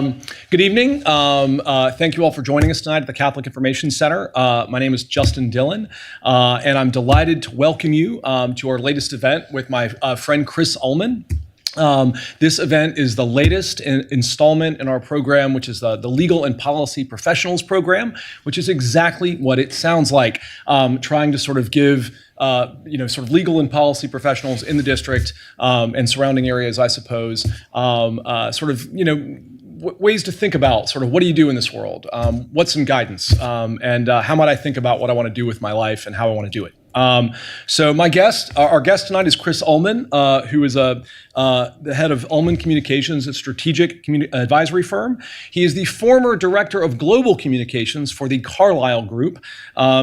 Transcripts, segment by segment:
Good evening. Thank you all for joining us tonight at the Catholic Information Center. My name is Justin Dillon, and I'm delighted to welcome you to our latest event with my friend Chris Ullman. This event is the latest installment in our program, which is the Legal and Policy Professionals Program, which is exactly what it sounds like, trying to sort of give sort of legal and policy professionals in the district and surrounding areas, I suppose, ways to think about sort of what do you do in this world? What's some guidance? And how might I think about what I want to do with my life and how I want to do it? So our guest tonight is Chris Ullman, who is the head of Ullman Communications, a strategic advisory firm. He is the former director of global communications for the Carlyle Group.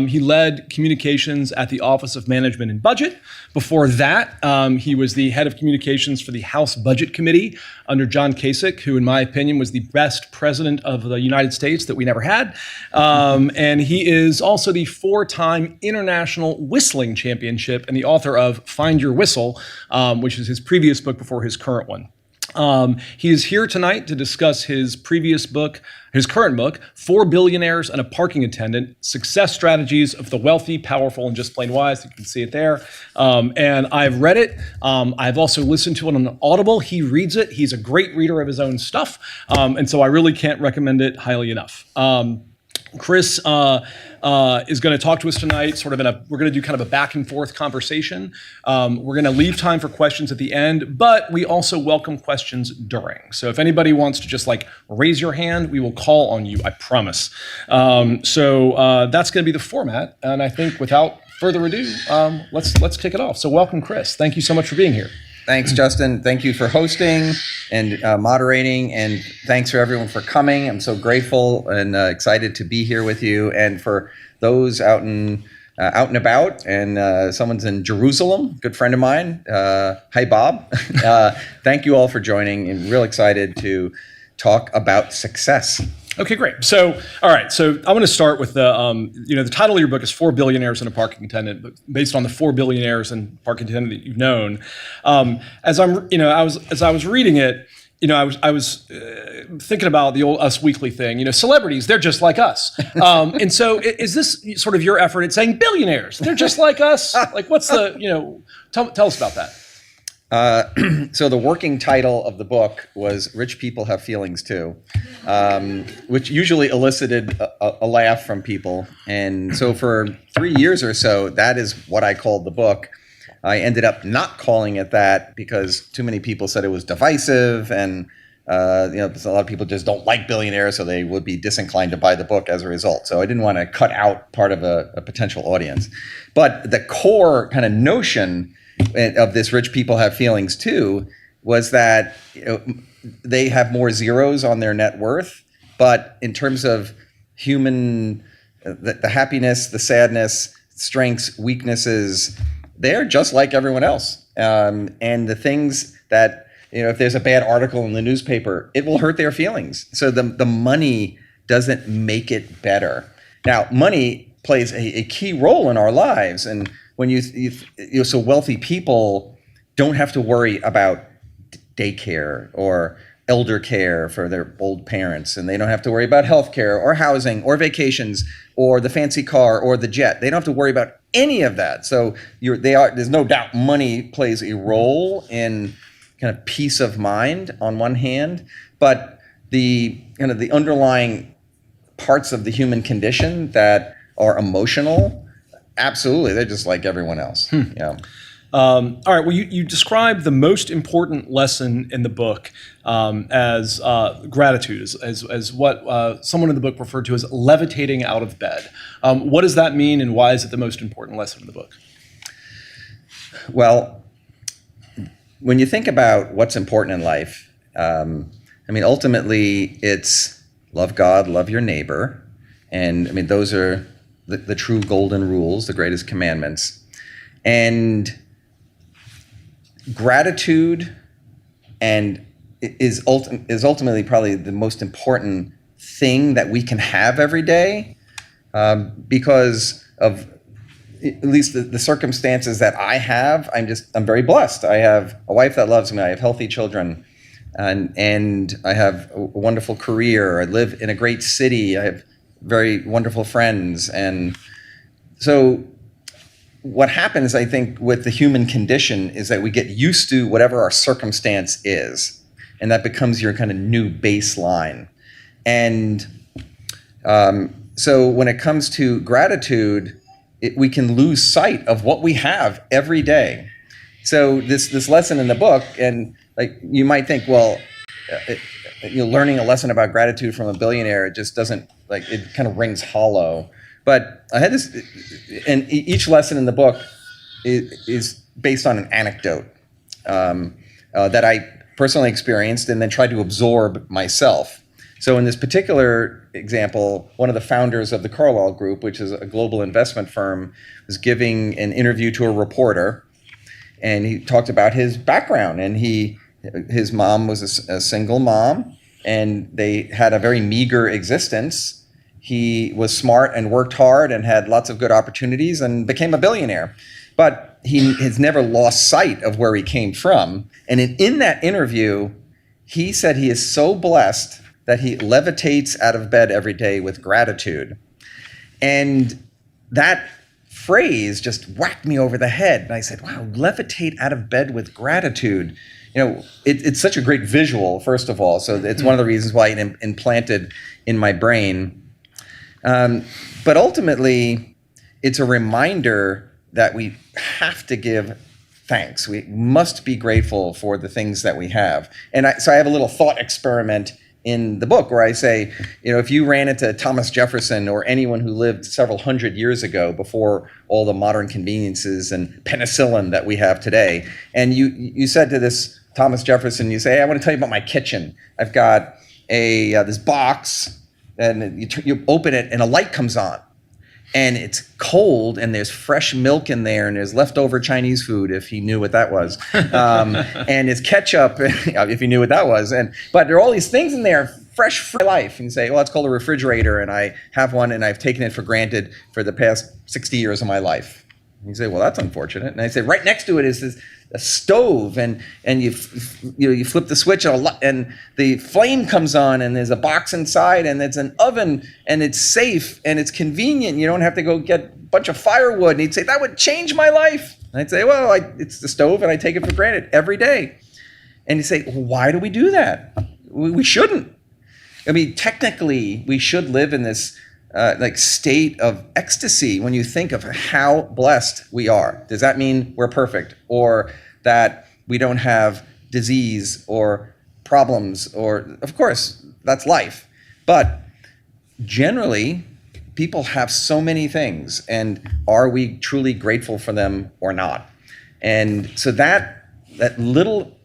He led communications at the Office of Management and Budget. Before that, he was the head of communications for the House Budget Committee under John Kasich, who in my opinion was the best president of the United States that we never had. And he is also the four-time international whistling championship and the author of Find Your Whistle, which is his previous book before his current one. He is here tonight to discuss his current book, Four Billionaires and a Parking Attendant, Success Strategies of the Wealthy, Powerful, and Just Plain Wise. You can see it there. And I've read it. I've also listened to it on Audible. He reads it. He's a great reader of his own stuff. And so I really can't recommend it highly enough. Chris is going to talk to us tonight, we're going to do kind of a back and forth conversation. We're going to leave time for questions at the end, but we also welcome questions during. So if anybody wants to just raise your hand, we will call on you, I promise. So that's going to be the format. And I think without further ado, let's kick it off. So welcome, Chris. Thank you so much for being here. Thanks, Justin. Thank you for hosting and moderating, and thanks for everyone for coming. I'm so grateful and excited to be here with you. And for those out and about, and someone's in Jerusalem, good friend of mine. Hi, Bob. Thank you all for joining, and real excited to talk about success. Okay, great. So, all right. So I'm going to start with the title of your book is Four Billionaires and a Parking Attendant, but based on the four billionaires and parking attendant that you've known. As I was reading it, I was thinking about the old Us Weekly thing. Celebrities, they're just like us. And so, is this sort of your effort at saying billionaires, they're just like us? What's the tell us about that. So the working title of the book was Rich People Have Feelings Too, which usually elicited a laugh from people. And so for 3 years or so, that is what I called the book. I ended up not calling it that because too many people said it was divisive, and a lot of people just don't like billionaires, so they would be disinclined to buy the book as a result. So I didn't want to cut out part of a potential audience. But the core kind of notion of this Rich People Have Feelings Too was that they have more zeros on their net worth, but in terms of human, the happiness, the sadness, strengths, weaknesses, they're just like everyone else. And the things that, if there's a bad article in the newspaper, it will hurt their feelings. So the money doesn't make it better. Now, money plays a key role in our lives, and when so wealthy people don't have to worry about daycare or elder care for their old parents, and they don't have to worry about health care or housing or vacations or the fancy car or the jet. They don't have to worry about any of that. So there's no doubt money plays a role in kind of peace of mind on one hand, but the underlying parts of the human condition that are emotional, absolutely, they're just like everyone else. Yeah. All right. Well, you describe the most important lesson in the book as gratitude, as what someone in the book referred to as levitating out of bed. What does that mean, and why is it the most important lesson in the book? Well, when you think about what's important in life, ultimately it's love God, love your neighbor, and those are the true golden rules, the greatest commandments. And gratitude is ultimately probably the most important thing that we can have every day, because of at least the circumstances that I have. I'm very blessed. I have a wife that loves me. I have healthy children. and I have a wonderful career. I live in a great city. I have very wonderful friends. And so what happens, I think, with the human condition is that we get used to whatever our circumstance is, and that becomes your kind of new baseline. And so when it comes to gratitude, we can lose sight of what we have every day. So this lesson in the book, and like you might think, well, learning a lesson about gratitude from a billionaire, it just doesn't, like, it kind of rings hollow. But I had this, and each lesson in the book is based on an anecdote that I personally experienced and then tried to absorb myself. So in this particular example, one of the founders of the Carlyle Group, which is a global investment firm, was giving an interview to a reporter, and he talked about his background. And his mom was a single mom, and they had a very meager existence. He was smart and worked hard and had lots of good opportunities and became a billionaire. But he has never lost sight of where he came from. And in that interview, he said he is so blessed that he levitates out of bed every day with gratitude. And that phrase just whacked me over the head. And I said, wow, levitate out of bed with gratitude. It's such a great visual, first of all. So it's one of the reasons why it implanted in my brain. But ultimately, it's a reminder that we have to give thanks. We must be grateful for the things that we have. And so I have a little thought experiment in the book where I say, if you ran into Thomas Jefferson or anyone who lived several hundred years ago before all the modern conveniences and penicillin that we have today, and you said to this Thomas Jefferson, you say, hey, I want to tell you about my kitchen. I've got this box, and you open it and a light comes on. And it's cold, and there's fresh milk in there, and there's leftover Chinese food, if he knew what that was, and there's ketchup, if he knew what that was. But there are all these things in there, fresh for life. And you say, well, it's called a refrigerator, and I have one, and I've taken it for granted for the past 60 years of my life. And you say, well, that's unfortunate. And I say, right next to it is a stove, and you flip the switch, and the flame comes on, and there's a box inside, and it's an oven, and it's safe, and it's convenient. You don't have to go get a bunch of firewood. And he'd say, that would change my life. And I'd say, well, it's the stove, and I take it for granted every day. And you say, well, why do we do that? We shouldn't. I mean, technically, we should live in this state of ecstasy when you think of how blessed we are. Does that mean we're perfect, or that we don't have disease or problems? Or, of course, that's life. But generally, people have so many things, and are we truly grateful for them or not? And so that little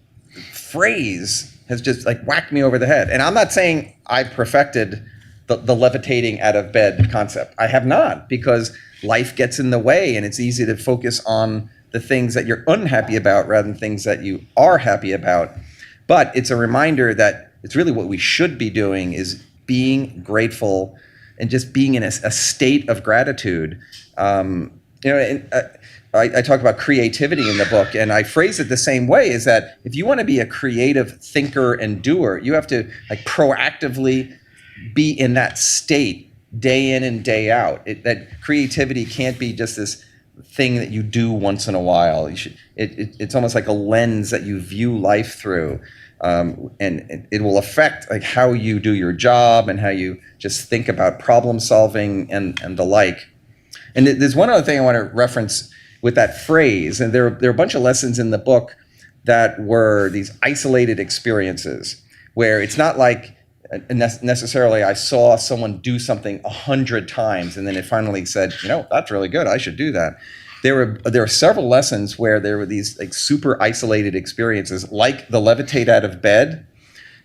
phrase has just whacked me over the head. And I'm not saying I perfected the levitating out of bed concept. I have not, because life gets in the way, and it's easy to focus on the things that you're unhappy about rather than things that you are happy about. But it's a reminder that it's really what we should be doing is being grateful and just being in a state of gratitude. I talk about creativity in the book, and I phrase it the same way, is that if you want to be a creative thinker and doer, you have to proactively be in that state day in and day out. That creativity can't be just this thing that you do once in a while. It's almost like a lens that you view life through, and it will affect how you do your job and how you just think about problem solving and the like. And there's one other thing I want to reference with that phrase, and there are a bunch of lessons in the book that were these isolated experiences where it's not like necessarily I saw someone do something 100 times and then it finally said, that's really good, I should do that. There are several lessons where there were these super isolated experiences, like the levitate out of bed.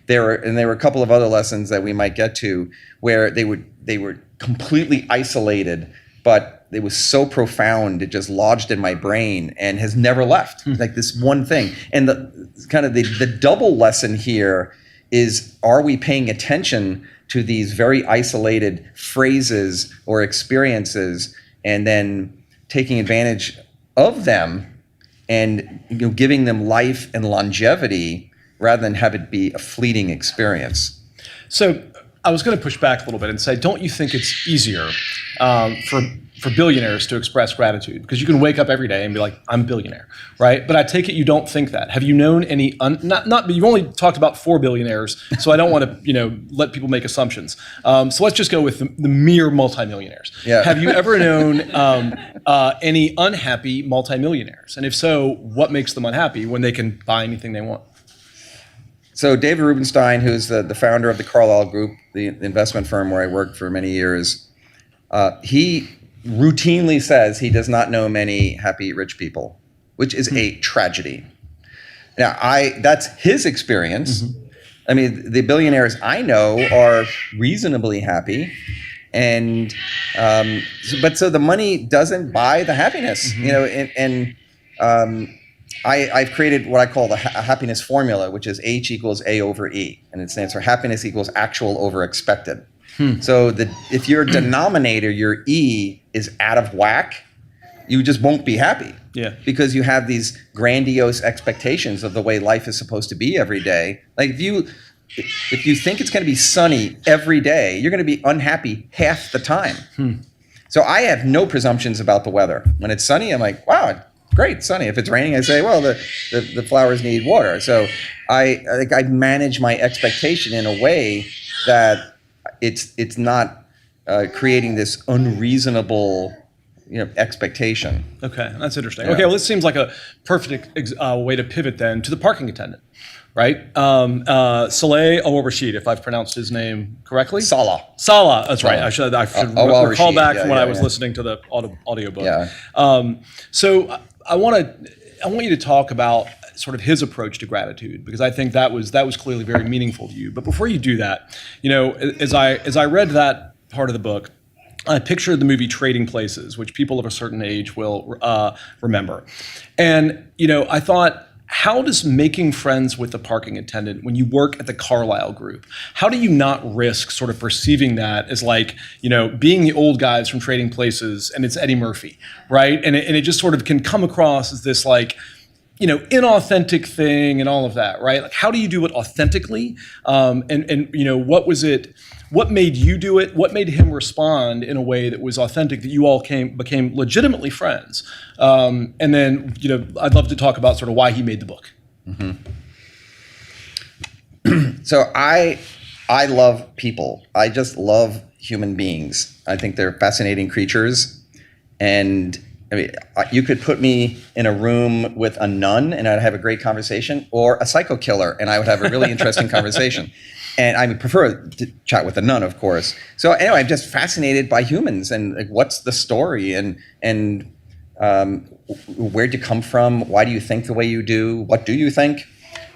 There were a couple of other lessons that we might get to where they were completely isolated, but it was so profound, it just lodged in my brain and has never left. Like this one thing. And the double lesson here is, are we paying attention to these very isolated phrases or experiences and then taking advantage of them and giving them life and longevity rather than have it be a fleeting experience. So I was going to push back a little bit and say, don't you think it's easier for billionaires to express gratitude? Because you can wake up every day and be like, I'm a billionaire, right? But I take it you don't think that. Have you known any, you've only talked about 4 billionaires, so I don't want to, let people make assumptions. So let's just go with the mere multimillionaires. Yeah. Have you ever known any unhappy multimillionaires? And if so, what makes them unhappy when they can buy anything they want? So David Rubenstein, who's the founder of the Carlyle Group, the investment firm where I worked for many years, he routinely says he does not know many happy rich people, which is a tragedy. Now, that's his experience. I mean, the billionaires I know are reasonably happy, and so the money doesn't buy the happiness, I've created what I call a happiness formula, which is H equals A over E, and it stands for happiness equals actual over expected. So if your denominator, your E, is out of whack, you just won't be happy. Yeah. Because you have these grandiose expectations of the way life is supposed to be every day. Like if you think it's going to be sunny every day, you're going to be unhappy half the time. So I have no presumptions about the weather. When it's sunny, I'm like, wow, great, sunny. If it's raining, I say, well, the flowers need water. So I manage my expectation in a way that it's not creating this unreasonable expectation. Okay, that's interesting. Yeah. Okay, well, this seems like a perfect way to pivot then to the parking attendant, right? Saleh Al-Rashid, if I've pronounced his name correctly. Salah, that's right. I should recall back from when I was listening to the audiobook. Yeah. So I want you to talk about sort of his approach to gratitude, because I think that was clearly very meaningful to you. But before you do that, as I read that part of the book, I pictured the movie Trading Places, which people of a certain age will remember. And I thought, how does making friends with the parking attendant when you work at the Carlyle Group, how do you not risk sort of perceiving that as like, being the old guys from Trading Places and it's Eddie Murphy, right? And it just sort of can come across as this like, inauthentic thing and all of that, right? Like, how do you do it authentically? What made you do it? What made him respond in a way that was authentic, that you all became legitimately friends? And then, I'd love to talk about sort of why he made the book. So I love people. I just love human beings. I think they're fascinating creatures. And I mean, you could put me in a room with a nun and I'd have a great conversation, or a psycho killer and I would have a really interesting conversation. And I would prefer to chat with a nun, of course. So anyway, I'm just fascinated by humans and like, what's the story and where'd you come from? Why do you think the way you do? What do you think?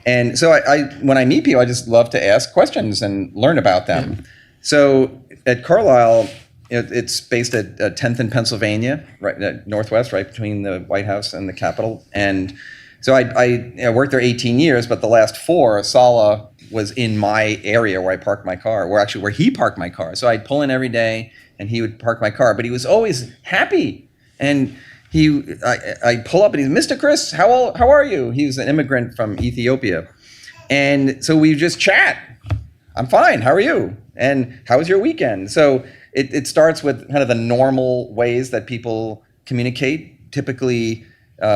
And so when I meet people, I just love to ask questions and learn about them. Yeah. So at Carlyle, it's based at 10th and Pennsylvania, right northwest, right between the White House and the Capitol. And so I worked there 18 years, but the last 4, Salah was in my area where I parked my car, where he parked my car. So I'd pull in every day and he would park my car, but he was always happy. And I pull up and he's, Mr. Chris, how are you? He was an immigrant from Ethiopia. And so we just chat. I'm fine, how are you? And how was your weekend? So it starts with kind of the normal ways that people communicate, typically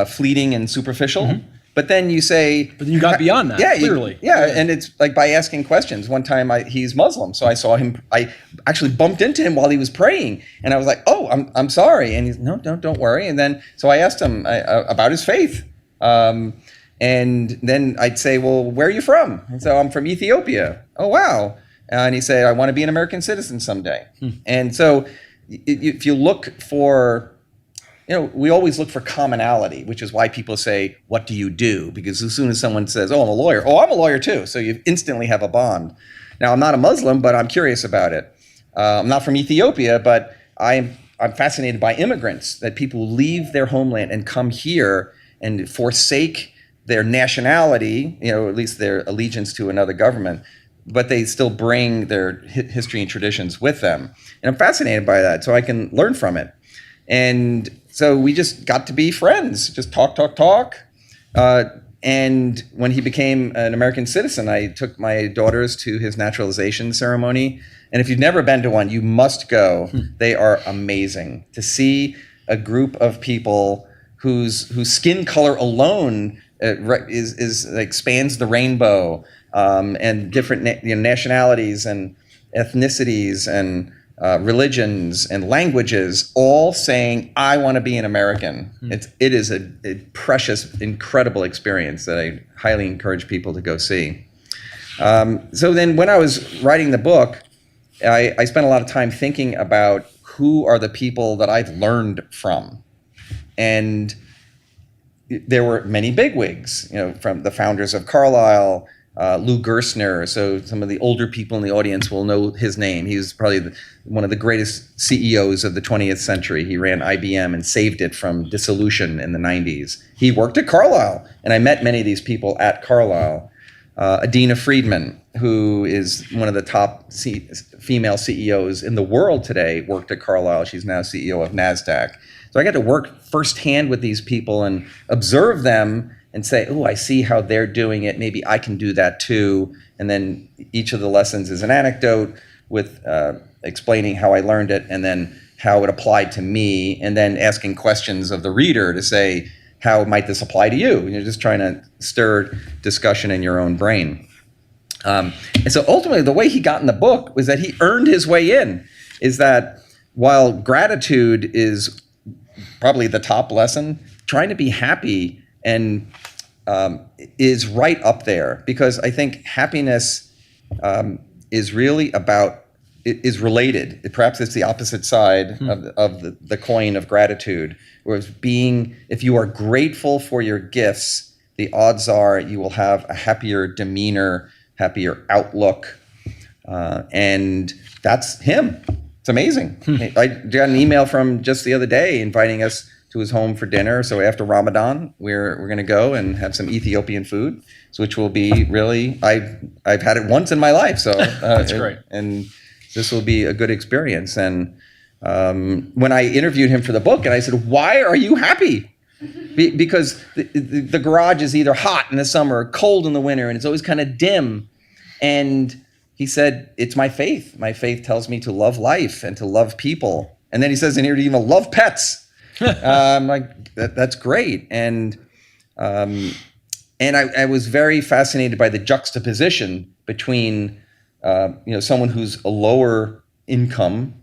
fleeting and superficial. But then you say... But you got beyond that, clearly. Yeah, and it's like by asking questions. One time he's Muslim, so I saw him, I actually bumped into him while he was praying. And I was like, oh, I'm sorry. And he's, no, don't worry. And then, so I asked him about his faith. And then I'd say, well, where are you from? And so I'm from Ethiopia. Oh, wow. And he said, I want to be an American citizen someday. And so if you look for, we always look for commonality, which is why people say, what do you do? Because as soon as someone says, oh, I'm a lawyer. Oh, I'm a lawyer too. So you instantly have a bond. Now, I'm not a Muslim, but I'm curious about it. I'm not from Ethiopia, but I'm fascinated by immigrants, that people leave their homeland and come here and forsake their nationality, at least their allegiance to another government, but they still bring their history and traditions with them. And I'm fascinated by that, so I can learn from it. And so we just got to be friends, just talk. And when he became an American citizen, I took my daughters to his naturalization ceremony. And if you've never been to one, you must go. They are amazing. To see a group of people whose skin color alone spans the rainbow, and different nationalities and ethnicities and religions and languages, all saying, "I want to be an American." It is a precious, incredible experience that I highly encourage people to go see. So then, when I was writing the book, I spent a lot of time thinking about who are the people that I've learned from, and there were many bigwigs, from the founders of Carlyle. Lou Gerstner, so some of the older people in the audience will know his name. He was probably one of the greatest CEOs of the 20th century. He ran IBM and saved it from dissolution in the 90s. He worked at Carlyle, and I met many of these people at Carlyle. Adina Friedman, who is one of the top female CEOs in the world today, worked at Carlyle. She's now CEO of NASDAQ. So I got to work firsthand with these people and observe them and say, "Oh, I see how they're doing it. Maybe I can do that too." And then each of the lessons is an anecdote with explaining how I learned it and then how it applied to me, and then asking questions of the reader to say, how might this apply to you? And you're just trying to stir discussion in your own brain. And so ultimately, the way he got in the book was that he earned his way in, is that while gratitude is probably the top lesson, trying to be happy and is right up there, because I think happiness is really is related. Perhaps it's the opposite side of the coin of gratitude, whereas if you are grateful for your gifts, the odds are you will have a happier demeanor, happier outlook, and that's him. It's amazing. I got an email from just the other day inviting us to his home for dinner. So after Ramadan, we're going to go and have some Ethiopian food, which will be really, I've had it once in my life. So that's great. And this will be a good experience. And when I interviewed him for the book, and I said, "Why are you happy?" Because the garage is either hot in the summer or cold in the winter, and it's always kind of dim. And he said, "It's my faith. My faith tells me to love life and to love people." And then he says in here to even love pets. I'm like, that's great. And I was very fascinated by the juxtaposition between someone who's a lower income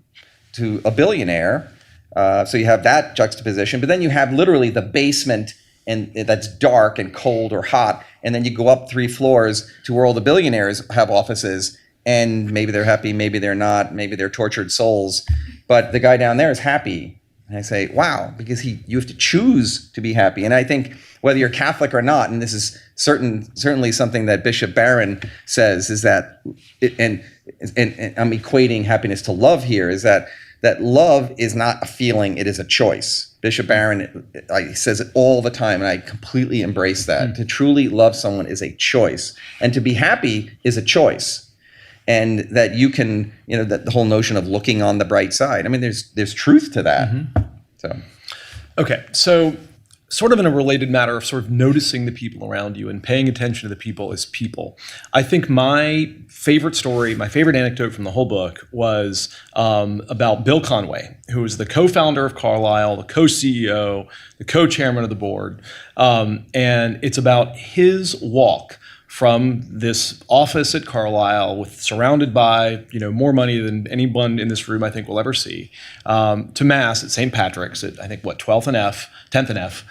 to a billionaire. So you have that juxtaposition, but then you have literally the basement, and that's dark and cold or hot, and then you go up 3 floors to where all the billionaires have offices, and maybe they're happy, maybe they're not, maybe they're tortured souls, but the guy down there is happy. And I say, wow, because you have to choose to be happy. And I think whether you're Catholic or not, and this is certainly something that Bishop Barron says, is that, and I'm equating happiness to love here, is that love is not a feeling, it is a choice. Bishop Barron says it all the time, and I completely embrace that. To truly love someone is a choice, and to be happy is a choice. And that you can, that the whole notion of looking on the bright side. I mean, there's truth to that. So, okay, so sort of in a related matter of sort of noticing the people around you and paying attention to the people as people. I think my favorite story, my favorite anecdote from the whole book was about Bill Conway, who was the co-founder of Carlyle, the co-CEO, the co-chairman of the board, and it's about his walk from this office at Carlyle, surrounded by more money than anyone in this room I think will ever see, to Mass at St. Patrick's at I think 10th and F,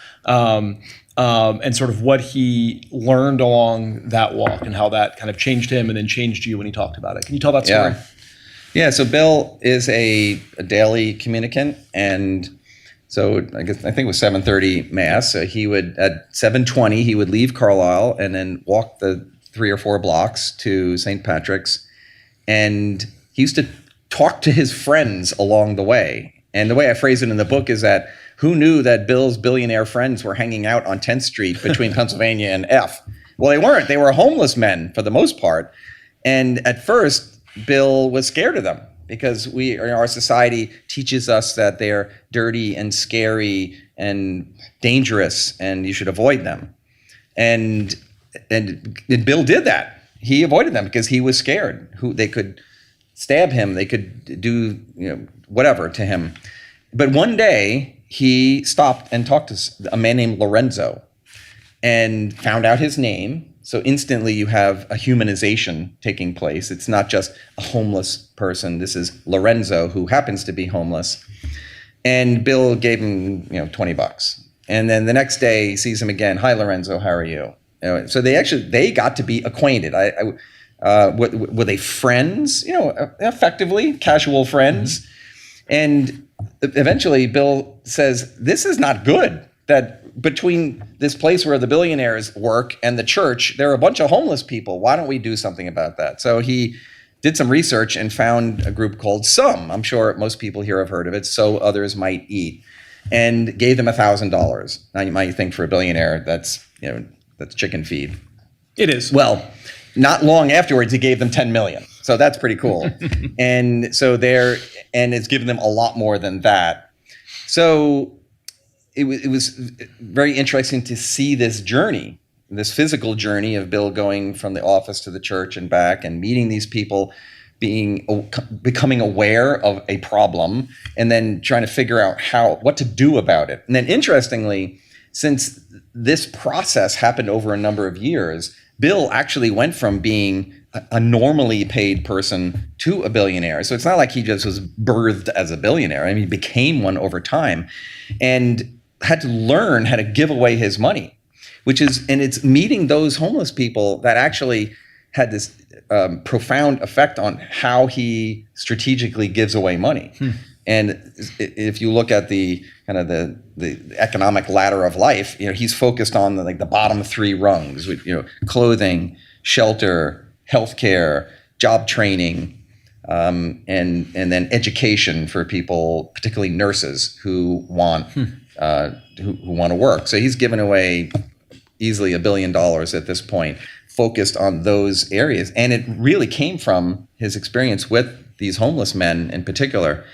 and sort of what he learned along that walk and how that kind of changed him and then changed you when he talked about it. Can you tell that story? Yeah. So Bill is a daily communicant, and so I think it was 7:30 Mass. So he would, at 7:20, he would leave Carlisle and then walk the 3 or 4 blocks to St. Patrick's. And he used to talk to his friends along the way. And the way I phrase it in the book is that who knew that Bill's billionaire friends were hanging out on 10th Street between Pennsylvania and F? Well, they weren't. They were homeless men for the most part. And at first, Bill was scared of them, because our society teaches us that they're dirty and scary and dangerous, and you should avoid them. And Bill did that. He avoided them because he was scared. They could stab him. They could do whatever to him. But one day he stopped and talked to a man named Lorenzo and found out his name. So instantly you have a humanization taking place. It's not just a homeless person. This is Lorenzo, who happens to be homeless. And Bill gave him $20. And then the next day he sees him again. Hi, Lorenzo, how are you? So they got to be acquainted. Were they friends? Effectively casual friends. And eventually Bill says, this is not good, that between this place where the billionaires work and the church, there are a bunch of homeless people. Why don't we do something about that? So he did some research and found a group called SOME. I'm sure most people here have heard of it, So Others Might Eat, and gave them $1,000. Now you might think for a billionaire, that's chicken feed. It is. Well, not long afterwards, he gave them 10 million. So that's pretty cool. And it's given them a lot more than that. So it was very interesting to see this journey, this physical journey of Bill going from the office to the church and back and meeting these people, becoming aware of a problem, and then trying to figure out what to do about it. And then interestingly, since this process happened over a number of years, Bill actually went from being a normally paid person to a billionaire. So it's not like he just was birthed as a billionaire. I mean, he became one over time and had to learn how to give away his money, and it's meeting those homeless people that actually had this profound effect on how he strategically gives away money. And if you look at the kind of the economic ladder of life, he's focused on the bottom three rungs, with clothing, shelter, healthcare, job training, and then education for people, particularly nurses who want to work. So he's given away easily $1 billion at this point, focused on those areas. And it really came from his experience with these homeless men in particular.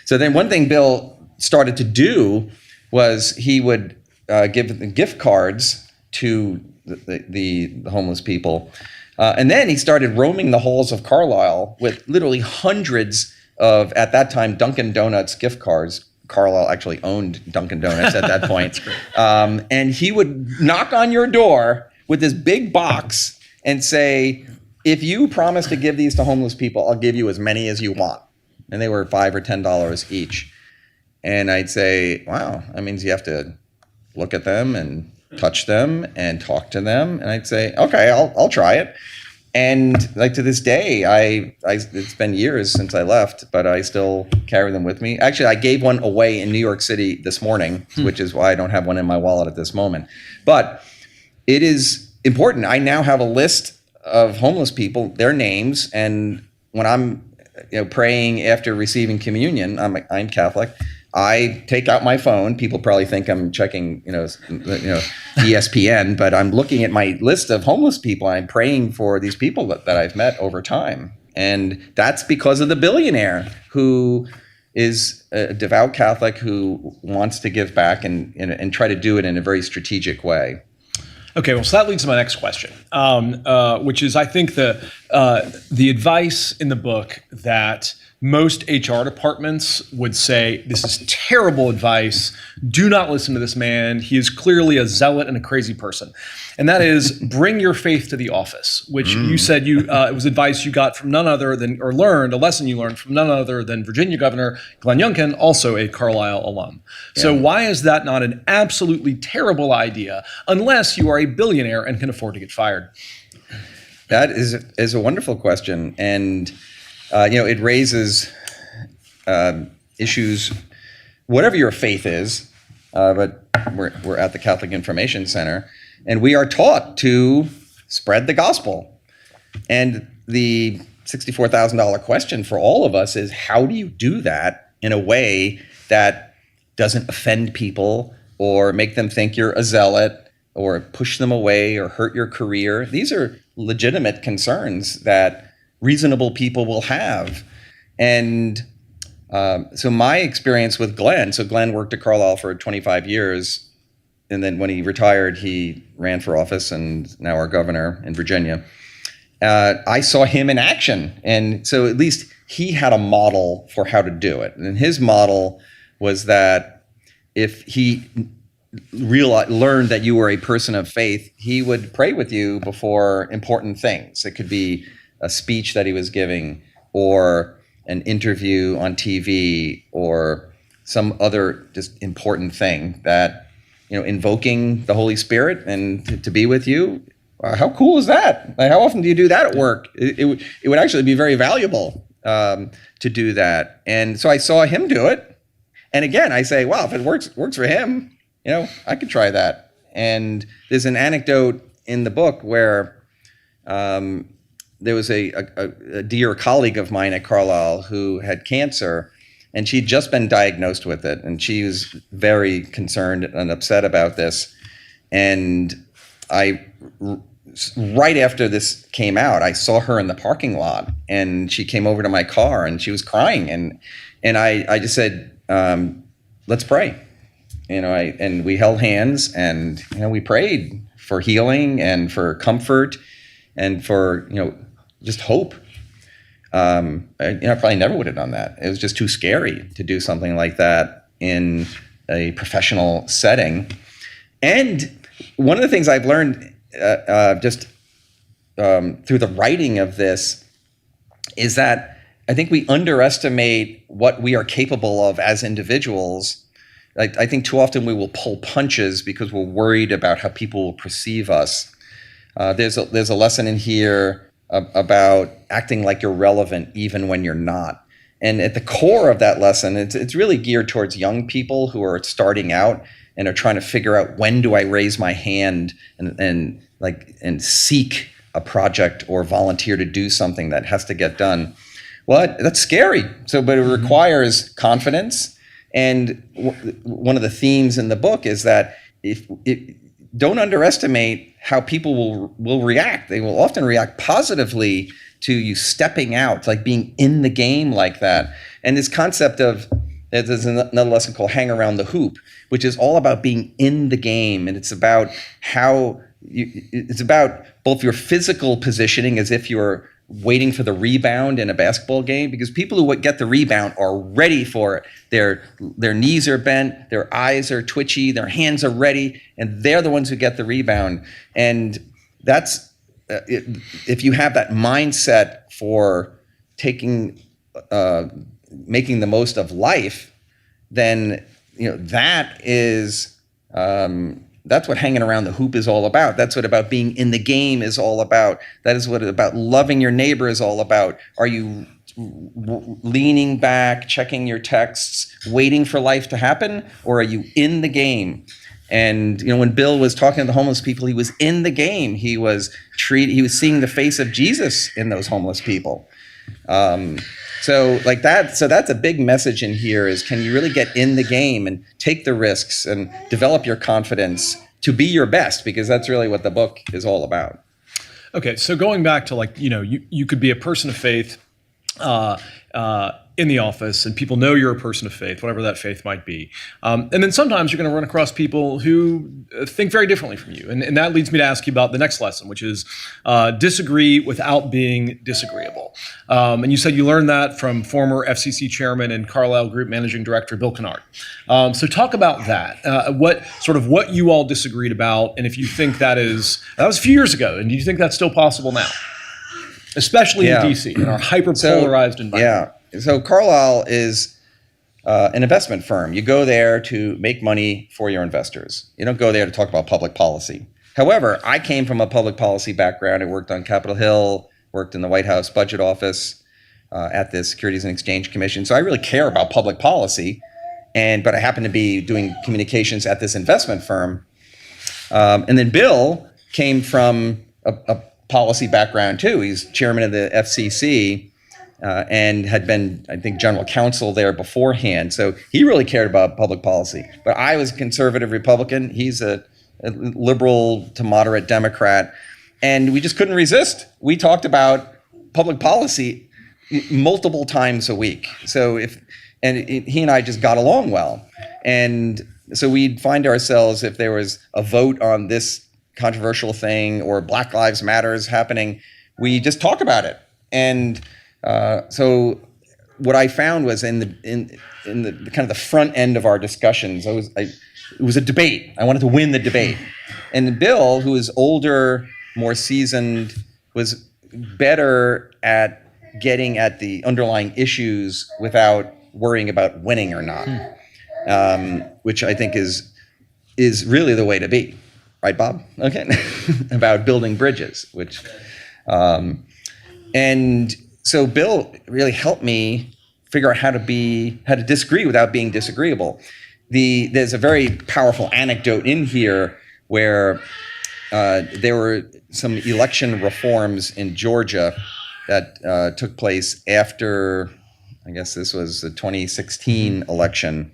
So then one thing Bill started to do was he would give gift cards to the homeless people. And then he started roaming the halls of Carlisle with literally hundreds of, at that time, Dunkin' Donuts gift cards. Carlisle actually owned Dunkin' Donuts at that point. And he would knock on your door with this big box and say, if you promise to give these to homeless people, I'll give you as many as you want. And they were $5 or $10 each. And I'd say, wow, that means you have to look at them and touch them and talk to them. And I'd say, okay, I'll try it. And to this day, it's been years since I left, but I still carry them with me. Actually, I gave one away in New York City this morning, which is why I don't have one in my wallet at this moment. But it is important. I now have a list of homeless people, their names, and when I'm praying after receiving communion, I'm Catholic, I take out my phone. People probably think I'm checking, ESPN, but I'm looking at my list of homeless people. I'm praying for these people that I've met over time. And that's because of the billionaire who is a devout Catholic who wants to give back and try to do it in a very strategic way. Okay, well, so that leads to my next question, which is, I think the advice in the book that most HR departments would say, this is terrible advice. Do not listen to this man. He is clearly a zealot and a crazy person. And that is, bring your faith to the office, which you said it was advice you got from none other than, or learned, a lesson you learned from none other than Virginia Governor Glenn Youngkin, also a Carlisle alum. Yeah. So why is that not an absolutely terrible idea unless you are a billionaire and can afford to get fired? That is a wonderful question. And it raises issues, whatever your faith is, but we're at the Catholic Information Center, and we are taught to spread the gospel. And the $64,000 question for all of us is, how do you do that in a way that doesn't offend people or make them think you're a zealot or push them away or hurt your career? These are legitimate concerns that reasonable people will have. And so my experience with Glenn, so Glenn worked at Carlisle for 25 years. and then when he retired, he ran for office and now our governor in Virginia. I saw him in action. And so at least he had a model for how to do it. And his model was that if he learned that you were a person of faith, he would pray with you before important things. It could be a speech that he was giving, or an interview on TV, or some other just important thing that, invoking the Holy Spirit and to be with you. How cool is that? Like, how often do you do that at work? It would actually be very valuable to do that. And so I saw him do it. And again, I say, wow, if it works for him, I could try that. And there's an anecdote in the book where there was a dear colleague of mine at Carlisle who had cancer, and she'd just been diagnosed with it. And she was very concerned and upset about this. And right after this came out, I saw her in the parking lot, and she came over to my car and she was crying. And I just said, let's pray. And we held hands, and we prayed for healing and for comfort and for just hope. I probably never would have done that. It was just too scary to do something like that in a professional setting. And one of the things I've learned just through the writing of this is that I think we underestimate what we are capable of as individuals. I think too often we will pull punches because we're worried about how people will perceive us. There's a lesson in here about acting like you're relevant even when you're not. And at the core of that lesson, it's really geared towards young people who are starting out and are trying to figure out, when do I raise my hand and seek a project or volunteer to do something that has to get done. Well, that's scary. But it requires confidence. And one of the themes in the book is that don't underestimate how people will react. They will often react positively to you stepping out, like being in the game like that. And this concept of, there's another lesson called Hang Around the Hoop, which is all about being in the game. And it's about it's about both your physical positioning, as if you're waiting for the rebound in a basketball game, because people who get the rebound are ready for it. Their knees are bent, their eyes are twitchy, their hands are ready, and they're the ones who get the rebound. And that's if you have that mindset for making the most of life, then that is that's what hanging around the hoop is all about. That's what about being in the game is all about. That is what about loving your neighbor is all about. Are you leaning back, checking your texts, waiting for life to happen, or are you in the game? And when Bill was talking to the homeless people, he was in the game. He was seeing the face of Jesus in those homeless people. So that's a big message in here, is can you really get in the game and take the risks and develop your confidence to be your best, because that's really what the book is all about. Okay, so going back to you could be a person of faith in the office, and people know you're a person of faith, whatever that faith might be. And then sometimes you're going to run across people who think very differently from you. And that leads me to ask you about the next lesson, which is disagree without being disagreeable. And you said you learned that from former FCC chairman and Carlisle Group managing director Bill Kennard. So talk about that. What you all disagreed about, and if you think that was a few years ago, and do you think that's still possible now? Especially in DC, in our hyper-polarized environment. Yeah. So Carlisle is an investment firm. You go there to make money for your investors. You don't go there to talk about public policy. However, I came from a public policy background. I worked on Capitol Hill, worked in the White House Budget Office, at the Securities and Exchange Commission. So I really care about public policy. But I happen to be doing communications at this investment firm. And then Bill came from a policy background too. He's chairman of the FCC. And had been, I think, general counsel there beforehand. So he really cared about public policy. But I was a conservative Republican. He's a liberal to moderate Democrat. And we just couldn't resist. We talked about public policy multiple times a week. So he and I just got along well. And So we'd find ourselves, if there was a vote on this controversial thing or Black Lives Matters happening, we just talk about it. And so what I found was in the kind of the front end of our discussions, it was a debate. I wanted to win the debate. And Bill, who is older, more seasoned, was better at getting at the underlying issues without worrying about winning or not, which I think is really the way to be, right, Bob? Okay, about building bridges, which, and so Bill really helped me figure out how to disagree without being disagreeable. There's a very powerful anecdote in here where there were some election reforms in Georgia that took place after, I guess this was the 2016 election.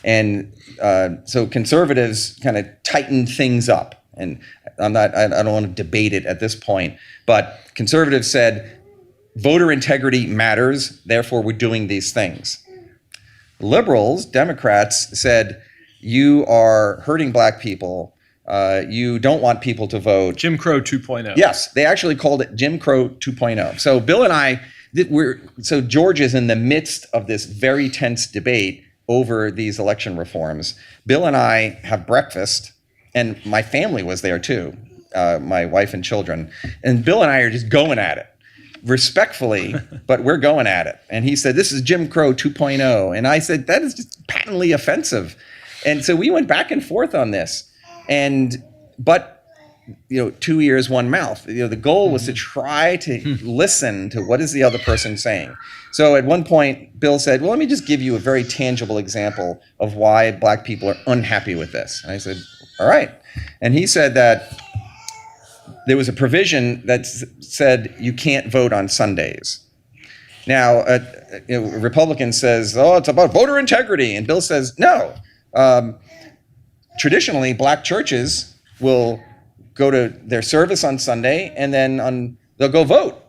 And so conservatives kind of tightened things up. And I don't want to debate it at this point, but conservatives said, voter integrity matters, therefore we're doing these things. Liberals, Democrats, said, you are hurting black people. You don't want people to vote. Jim Crow 2.0. Yes, they actually called it Jim Crow 2.0. So Bill and I, so Georgia's in the midst of this very tense debate over these election reforms. Bill and I have breakfast, and my family was there too, my wife and children. And Bill and I are just going at it, respectfully, but we're going at it. And he said, this is Jim Crow 2.0. And I said, that is just patently offensive. And so we went back and forth on this. But 2 ears, one mouth. The goal was to try to listen to what is the other person saying. So at one point, Bill said, well, let me just give you a very tangible example of why black people are unhappy with this. And I said, all right. And he said that there was a provision that said you can't vote on Sundays. Now, a Republican says, oh, it's about voter integrity. And Bill says, no. Traditionally, black churches will go to their service on Sunday and then they'll go vote.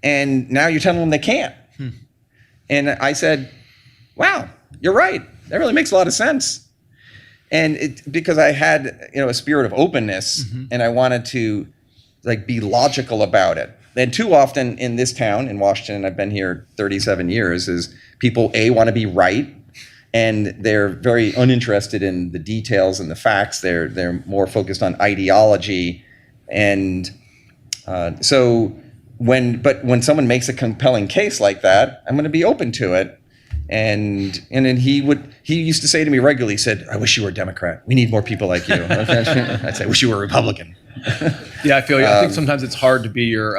And now you're telling them they can't. And I said, wow, you're right. That really makes a lot of sense. And because I had a spirit of openness and I wanted to be logical about it. And too often in this town, in Washington, I've been here 37 years, is people, want to be right. And they're very uninterested in the details and the facts. They're more focused on ideology, and so when someone makes a compelling case like that, I'm going to be open to it. And then he used to say to me regularly, he said, "I wish you were a Democrat. We need more people like you." I'd say, "I wish you were a Republican." Yeah, I feel you. I think sometimes it's hard to be your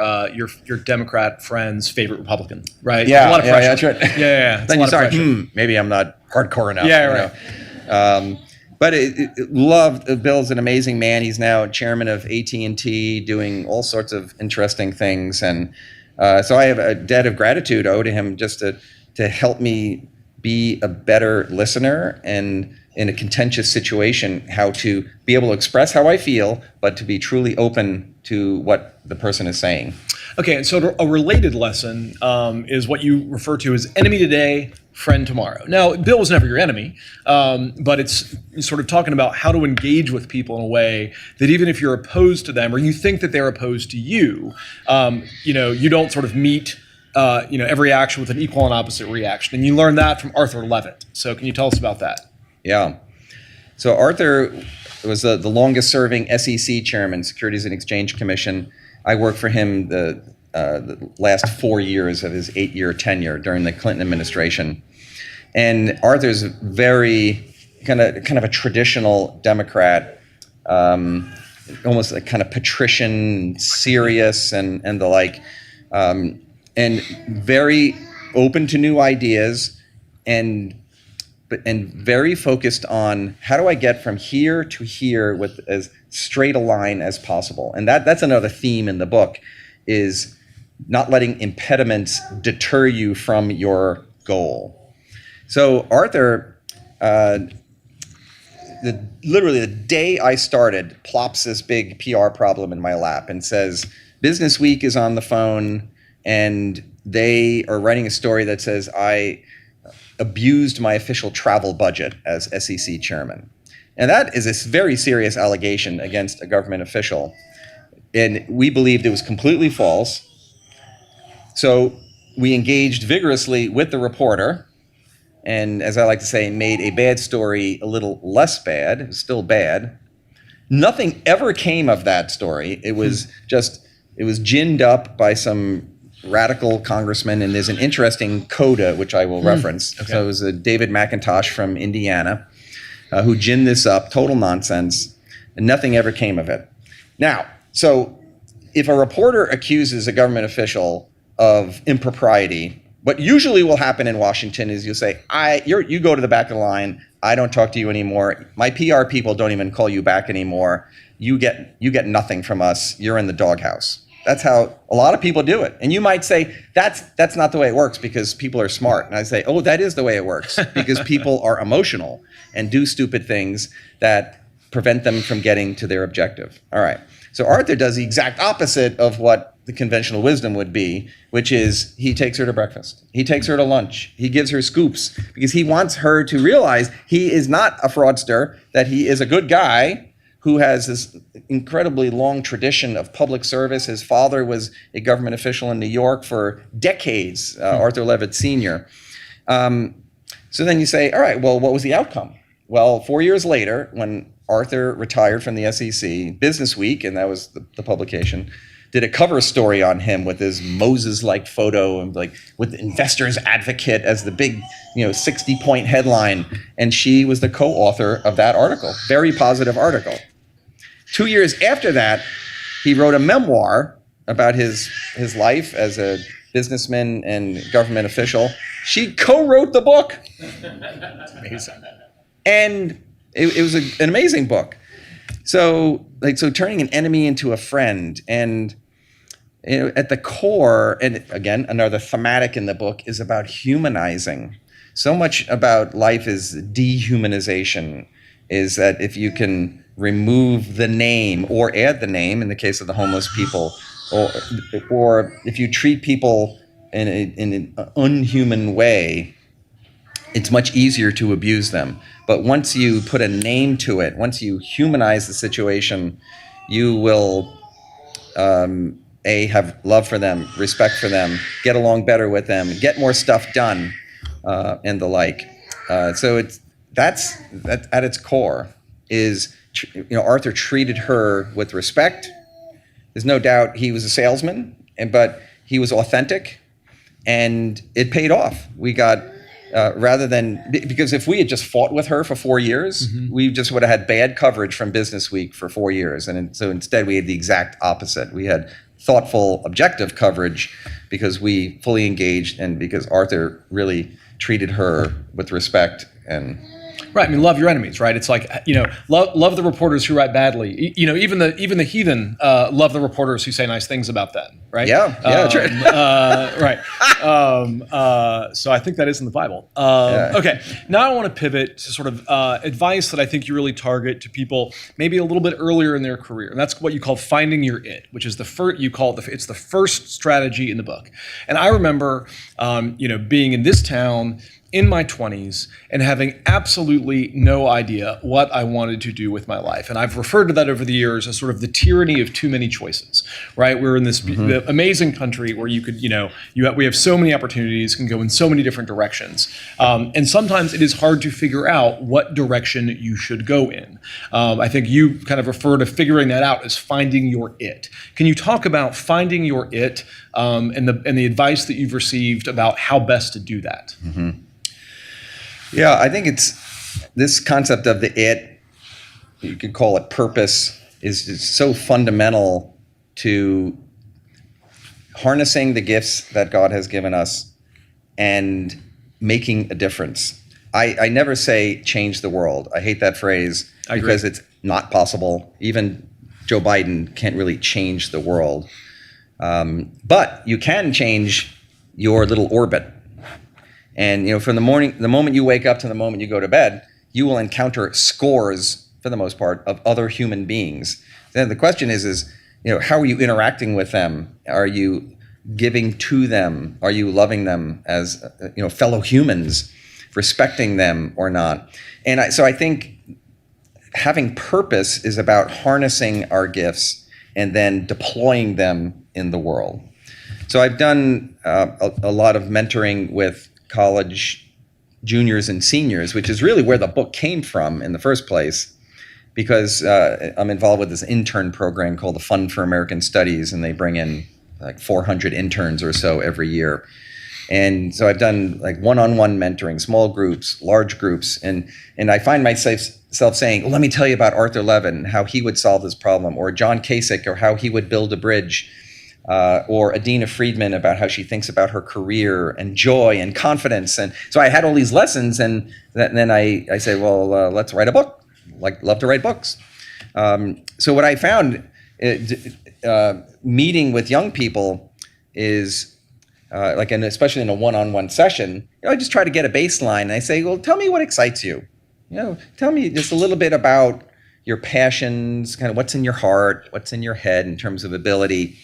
Democrat friend's favorite Republican, right? Yeah, a lot of pressure. that's right. Yeah. Then you start, maybe I'm not hardcore enough. Yeah, right. But loved. Bill's an amazing man. He's now chairman of AT&T, doing all sorts of interesting things, and so I have a debt of gratitude owed to him just to help me be a better listener, and in a contentious situation, how to be able to express how I feel, but to be truly open to what the person is saying. Okay, and so a related lesson is what you refer to as enemy today, friend tomorrow. Now, Bill was never your enemy, but it's sort of talking about how to engage with people in a way that even if you're opposed to them or you think that they're opposed to you, you don't sort of meet every action with an equal and opposite reaction. And you learned that from Arthur Levitt. So can you tell us about that? Yeah. So Arthur was the longest serving SEC chairman, Securities and Exchange Commission. I worked for him the last 4 years of his 8-year tenure during the Clinton administration. And Arthur's very kind of a traditional Democrat, almost like kind of patrician, serious, and the like. And very open to new ideas, and very focused on how do I get from here to here with as straight a line as possible. And that's another theme in the book, is not letting impediments deter you from your goal. So Arthur, literally the day I started, plops this big PR problem in my lap and says, Business Week is on the phone, and they are writing a story that says, abused my official travel budget as SEC chairman. And that is a very serious allegation against a government official. And we believed it was completely false. So we engaged vigorously with the reporter, and as I like to say, made a bad story a little less bad. It was still bad. Nothing ever came of that story. It was ginned up by some radical congressman, and there's an interesting coda, which I will reference. Okay. So it was David McIntosh from Indiana who ginned this up, total nonsense, and nothing ever came of it. Now, so if a reporter accuses a government official of impropriety, what usually will happen in Washington is you'll say, you go to the back of the line, I don't talk to you anymore, my PR people don't even call you back anymore, you get nothing from us, you're in the doghouse. That's how a lot of people do it. And you might say, that's not the way it works because people are smart. And I say, oh, that is the way it works because people are emotional and do stupid things that prevent them from getting to their objective. All right. So Arthur does the exact opposite of what the conventional wisdom would be, which is he takes her to breakfast. He takes her to lunch. He gives her scoops because he wants her to realize he is not a fraudster, that he is a good guy who has this incredibly long tradition of public service. His father was a government official in New York for decades, Arthur Levitt Sr. So then you say, all right, well, what was the outcome? Well, 4 years later, when Arthur retired from the SEC, Business Week, and that was the publication, did a cover story on him with his Moses-like photo and like with Investors Advocate as the big, 60-point headline. And she was the co-author of that article, very positive article. 2 years after that, he wrote a memoir about his life as a businessman and government official. She co-wrote the book. Amazing. And it was an amazing book. So turning an enemy into a friend, and at the core, and again, another thematic in the book is about humanizing. So much about life is dehumanization, is that if you can remove the name or add the name, in the case of the homeless people, or if you treat people in an unhuman way, it's much easier to abuse them. But once you put a name to it, once you humanize the situation, you will have love for them, respect for them, get along better with them, get more stuff done, and the like. So that's at its core is, Arthur treated her with respect. There's no doubt he was a salesman, but he was authentic, and it paid off. We got. Because if we had just fought with her for 4 years, we just would have had bad coverage from Business Week for 4 years. And so instead we had the exact opposite. We had thoughtful, objective coverage because we fully engaged and because Arthur really treated her with respect and... Right. I mean, love your enemies, right? It's like, love the reporters who write badly. Even the heathen love the reporters who say nice things about them, right? Yeah, true. Right. So I think that is in the Bible. Okay. Now I want to pivot to sort of advice that I think you really target to people maybe a little bit earlier in their career, and that's what you call finding your it, which is it's the first strategy in the book. And I remember, being in this town in my 20s and having absolutely no idea what I wanted to do with my life. And I've referred to that over the years as sort of the tyranny of too many choices, right? We're in this amazing country where you could, we have so many opportunities, can go in so many different directions. And sometimes it is hard to figure out what direction you should go in. I think you kind of refer to figuring that out as finding your it. Can you talk about finding your it and the advice that you've received about how best to do that? Mm-hmm. Yeah, I think it's this concept of the it, you could call it purpose, is so fundamental to harnessing the gifts that God has given us and making a difference. I never say change the world. I hate that phrase because it's not possible. Even Joe Biden can't really change the world. But you can change your little orbit. And from the moment you wake up to the moment you go to bed, you will encounter scores, for the most part, of other human beings. Then the question is how are you interacting with them? Are you giving to them? Are you loving them as fellow humans respecting them or not. And so I think having purpose is about harnessing our gifts and then deploying them in the world. So I've done a lot of mentoring with college juniors and seniors, which is really where the book came from in the first place, because I'm involved with this intern program called the Fund for American Studies, and they bring in like 400 interns or so every year. And so I've done like one-on-one mentoring, small groups, large groups, and I find myself saying, well, let me tell you about Arthur Levin, how he would solve this problem, or John Kasich, or how he would build a bridge, or Adina Friedman about how she thinks about her career and joy and confidence. And so I had all these lessons, and then I say, well, let's write a book. Love to write books. So what I found meeting with young people is, especially in a one-on-one session, I just try to get a baseline. And I say, well, tell me what excites you. Tell me just a little bit about your passions, kind of what's in your heart, what's in your head in terms of ability.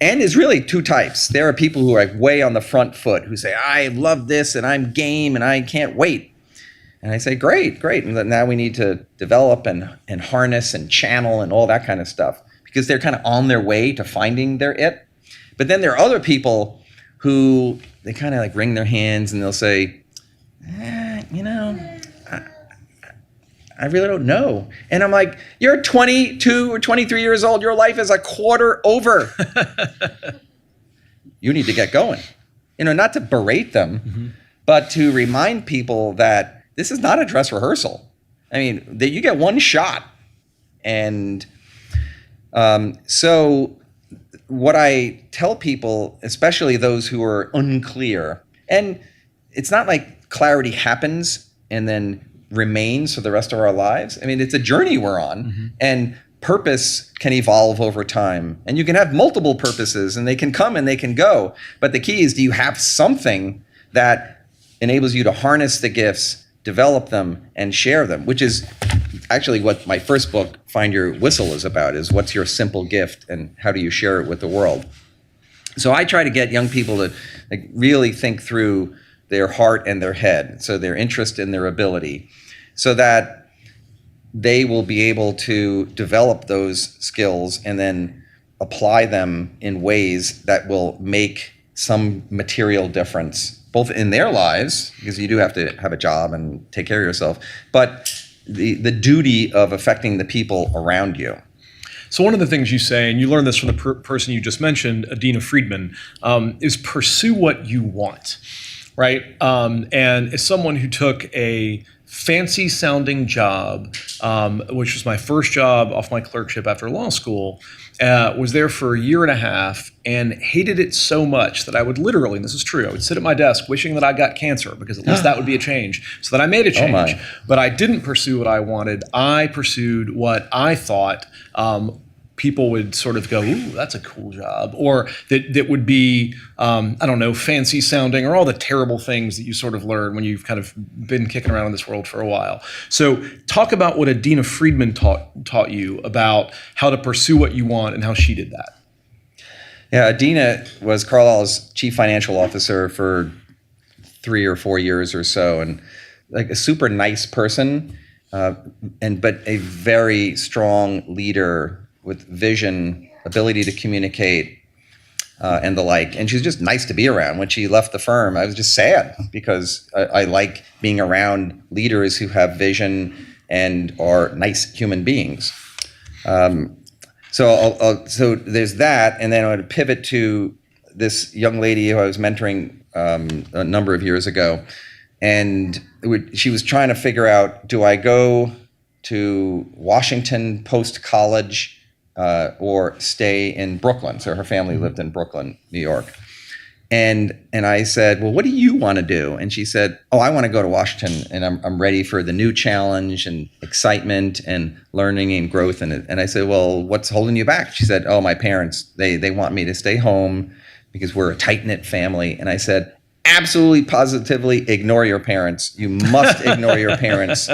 And there's really two types. There are people who are like way on the front foot who say, I love this and I'm game and I can't wait. And I say, great. And now we need to develop and harness and channel and all that kind of stuff, because they're kind of on their way to finding their it. But then there are other people who they kind of like wring their hands and they'll say, I really don't know. And I'm like, you're 22 or 23 years old. Your life is a quarter over. You need to get going. Not to berate them, but to remind people that this is not a dress rehearsal. I mean, that you get one shot. And so what I tell people, especially those who are unclear, and it's not like clarity happens and then remains for the rest of our lives. I mean, it's a journey we're on, and purpose can evolve over time. And you can have multiple purposes, and they can come and they can go. But the key is, do you have something that enables you to harness the gifts, develop them, and share them, which is actually what my first book, Find Your Whistle, is about, is what's your simple gift and how do you share it with the world. So I try to get young people to really think through their heart and their head, so their interest and their ability, so that they will be able to develop those skills and then apply them in ways that will make some material difference, both in their lives, because you do have to have a job and take care of yourself, but the duty of affecting the people around you. So one of the things you say, and you learned this from the person you just mentioned, Adina Friedman, is pursue what you want. Right? And as someone who took a fancy sounding job, which was my first job off my clerkship after law school, was there for a year and a half and hated it so much that I would literally, and this is true, I would sit at my desk wishing that I got cancer, because at least that would be a change, so that I made a change. But I didn't pursue what I wanted. I pursued what I thought people would sort of go, ooh, that's a cool job, or that would be, fancy sounding, or all the terrible things that you sort of learn when you've kind of been kicking around in this world for a while. So talk about what Adina Friedman taught you about how to pursue what you want and how she did that. Yeah, Adina was Carlisle's chief financial officer for 3 or 4 years or so, and like a super nice person, but a very strong leader with vision, ability to communicate, and the like. And she's just nice to be around. When she left the firm, I was just sad, because I like being around leaders who have vision and are nice human beings. So there's that, and then I would pivot to this young lady who I was mentoring a number of years ago, and she was trying to figure out, do I go to Washington post-college or stay in Brooklyn? So her family lived in Brooklyn, New York. And I said, well, what do you want to do? And she said, oh, I want to go to Washington, and I'm ready for the new challenge and excitement and learning and growth. And I said, well, what's holding you back? She said, oh, my parents, they want me to stay home because we're a tight-knit family. And I said, absolutely, positively ignore your parents. You must ignore your parents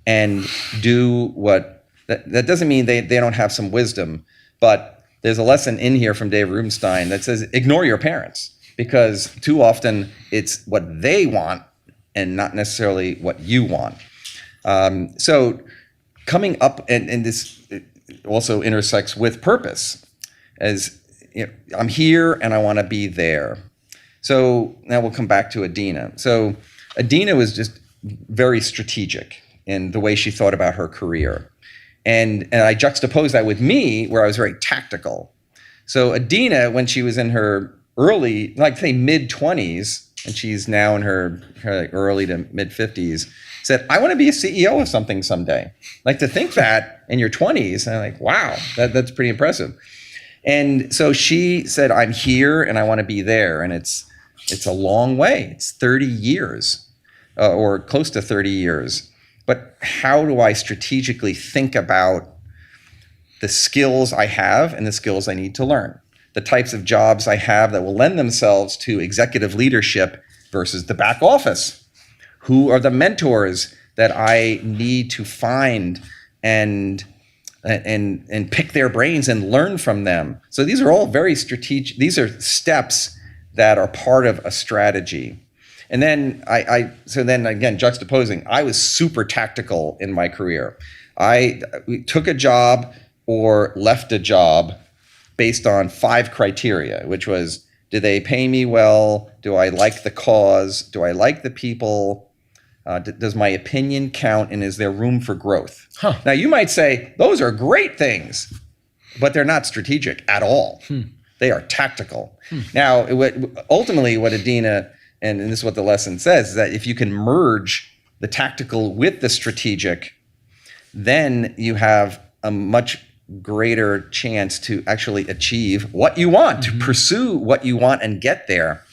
and do what. That doesn't mean they don't have some wisdom, but there's a lesson in here from Dave Rubenstein that says ignore your parents, because too often it's what they want and not necessarily what you want. So coming up, and this also intersects with purpose, as I'm here and I want to be there. So now we'll come back to Adina. So Adina was just very strategic in the way she thought about her career. And I juxtaposed that with me, where I was very tactical. So Adina, when she was in her early, like say mid-20s, and she's now in her early to mid-50s, said, I want to be a CEO of something someday. Like, to think that in your 20s, and I'm like, wow, that's pretty impressive. And so she said, I'm here and I want to be there. And it's a long way. It's 30 years or close to 30 years. But how do I strategically think about the skills I have and the skills I need to learn? The types of jobs I have that will lend themselves to executive leadership versus the back office. Who are the mentors that I need to find and pick their brains and learn from them? So these are all very strategic. These are steps that are part of a strategy. And then so then again, juxtaposing, I was super tactical in my career. I took a job or left a job based on 5 criteria, which was, do they pay me well? Do I like the cause? Do I like the people? Does my opinion count? And is there room for growth? Huh. Now you might say, those are great things, but they're not strategic at all. They are tactical. Now, ultimately what Adina, and this is what the lesson says, is that if you can merge the tactical with the strategic, then you have a much greater chance to actually achieve what you want, to pursue what you want and get there.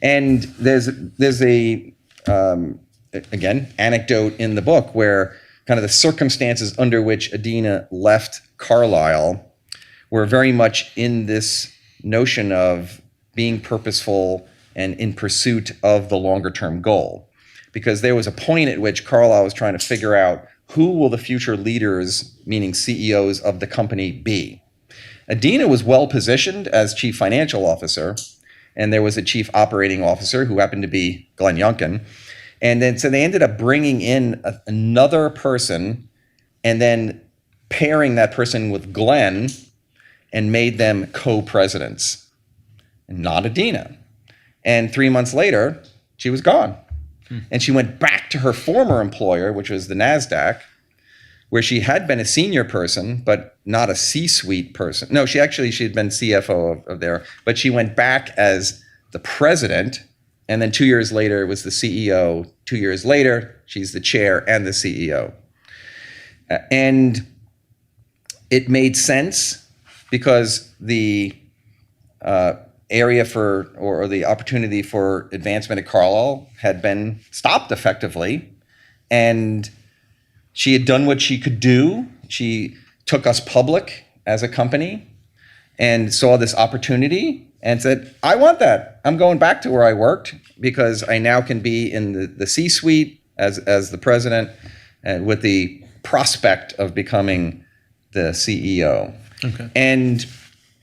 And there's a, again, anecdote in the book where kind of the circumstances under which Adina left Carlyle were very much in this notion of being purposeful and in pursuit of the longer term goal. Because there was a point at which Carlyle was trying to figure out who will the future leaders, meaning CEOs of the company, be. Adina was well positioned as chief financial officer, and there was a chief operating officer who happened to be Glenn Youngkin. And then so they ended up bringing in another person and then pairing that person with Glenn and made them co-presidents, not Adina. And 3 months later, she was gone. And she went back to her former employer, which was the NASDAQ, where she had been a senior person, but not a C-suite person. No, she had been CFO of there, but she went back as the president. And then 2 years later was the CEO. 2 years later, she's the chair and the CEO. And it made sense because the area for, or the opportunity for advancement at Carlyle had been stopped effectively. And she had done what she could do. She took us public as a company and saw this opportunity and said, I want that. I'm going back to where I worked because I now can be in the C-suite as the president and with the prospect of becoming the CEO. Okay. And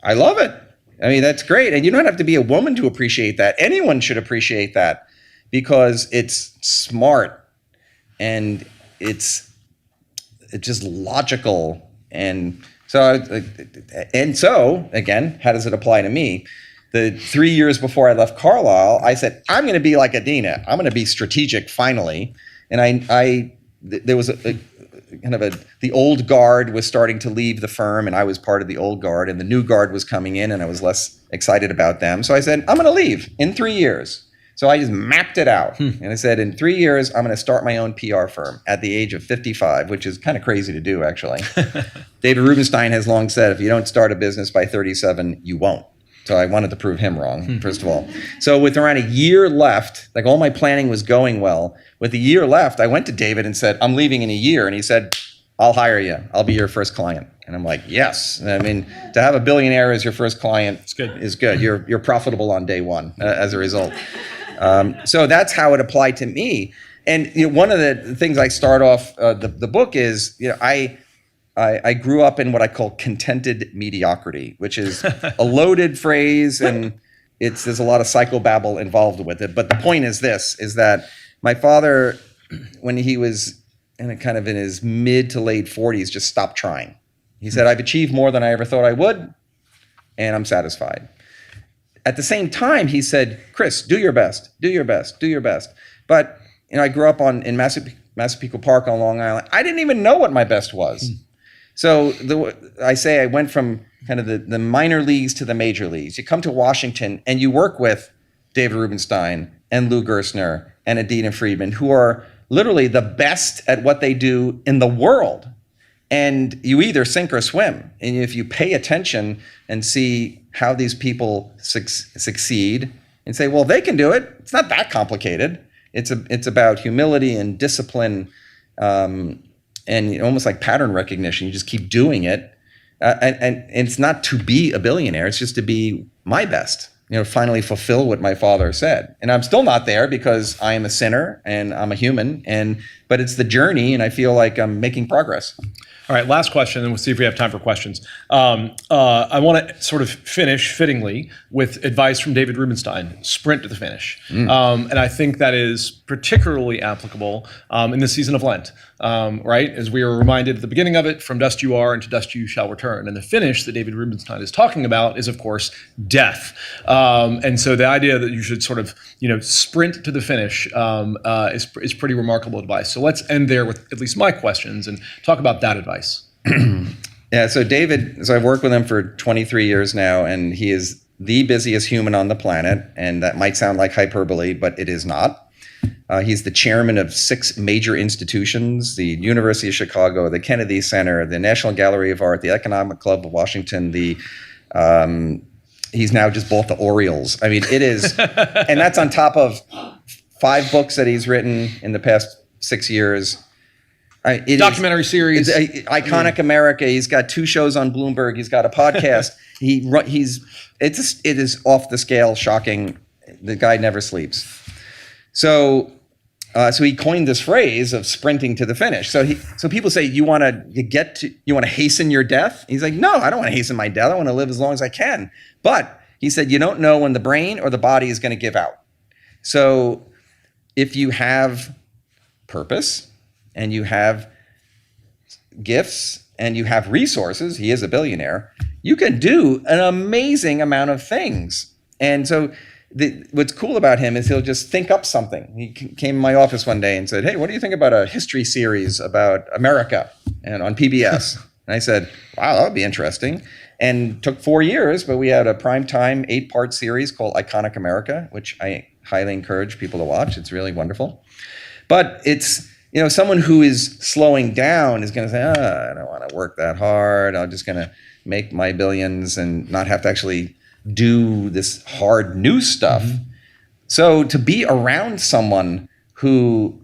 I love it. I mean, that's great. And you don't have to be a woman to appreciate that. Anyone should appreciate that because it's smart and it's just logical. And so again, how does it apply to me? The 3 years before I left Carlyle, I said, I'm going to be like Adina. I'm going to be strategic finally. And there was the old guard was starting to leave the firm, and I was part of the old guard, and the new guard was coming in, and I was less excited about them. So I said, I'm going to leave in 3 years. So I just mapped it out. And I said, in 3 years, I'm going to start my own PR firm at the age of 55, which is kind of crazy to do, actually. David Rubenstein has long said, if you don't start a business by 37, you won't. So I wanted to prove him wrong, first of all. So with around a year left, like all my planning was going well. With a year left, I went to David and said, I'm leaving in a year. And he said, I'll hire you. I'll be your first client. And I'm like, yes. I mean, to have a billionaire as your first client is good. You're profitable on day one as a result. So that's how it applied to me. And one of the things I start off the book is, I grew up in what I call contented mediocrity, which is a loaded phrase, and there's a lot of psychobabble involved with it. But the point is this, is that my father, when he was kind of in his mid to late 40s, just stopped trying. He said, I've achieved more than I ever thought I would, and I'm satisfied. At the same time, he said, Chris, do your best, do your best, do your best. But I grew up in Massapequa Park on Long Island. I didn't even know what my best was. So I went from kind of the minor leagues to the major leagues. You come to Washington and you work with David Rubenstein and Lou Gerstner and Adina Friedman, who are literally the best at what they do in the world. And you either sink or swim. And if you pay attention and see how these people succeed and say, well, they can do it. It's not that complicated. It's about humility and discipline, and almost like pattern recognition. You just keep doing it. And it's not to be a billionaire. It's just to be my best. Finally fulfill what my father said. And I'm still not there because I am a sinner and I'm a human. But it's the journey, and I feel like I'm making progress. All right, last question, and we'll see if we have time for questions. I want to sort of finish fittingly with advice from David Rubenstein: sprint to the finish. And I think that is particularly applicable in the season of Lent, right? As we are reminded at the beginning of it, from dust you are and to dust you shall return. And the finish that David Rubenstein is talking about is, of course, death. And so the idea that you should sort of, sprint to the finish is pretty remarkable advice. So let's end there with at least my questions and talk about that advice. Yeah, so David, I've worked with him for 23 years now, and he is the busiest human on the planet. And that might sound like hyperbole, but it is not. He's the chairman of 6 major institutions: the University of Chicago, the Kennedy Center, the National Gallery of Art, the Economic Club of Washington, he's now just bought the Orioles. I mean, it is, and that's on top of 5 books that he's written in the past 6 years. Documentary series. It's Iconic America. He's got 2 shows on Bloomberg. He's got a podcast. It is off the scale, shocking. The guy never sleeps. So he coined this phrase of sprinting to the finish. So people say, you want to hasten your death? He's like, no, I don't want to hasten my death. I want to live as long as I can. But he said, you don't know when the brain or the body is going to give out. So if you have purpose and you have gifts and you have resources, he is a billionaire, you can do an amazing amount of things. And so what's cool about him is he'll just think up something. He came in my office one day and said, hey, what do you think about a history series about America and on PBS? And I said, wow, that would be interesting. And took 4 years, but we had a primetime 8-part series called Iconic America, which I highly encourage people to watch. It's really wonderful. But it's, someone who is slowing down is going to say, I don't want to work that hard. I'm just going to make my billions and not have to actually do this hard new stuff. Mm-hmm. So to be around someone who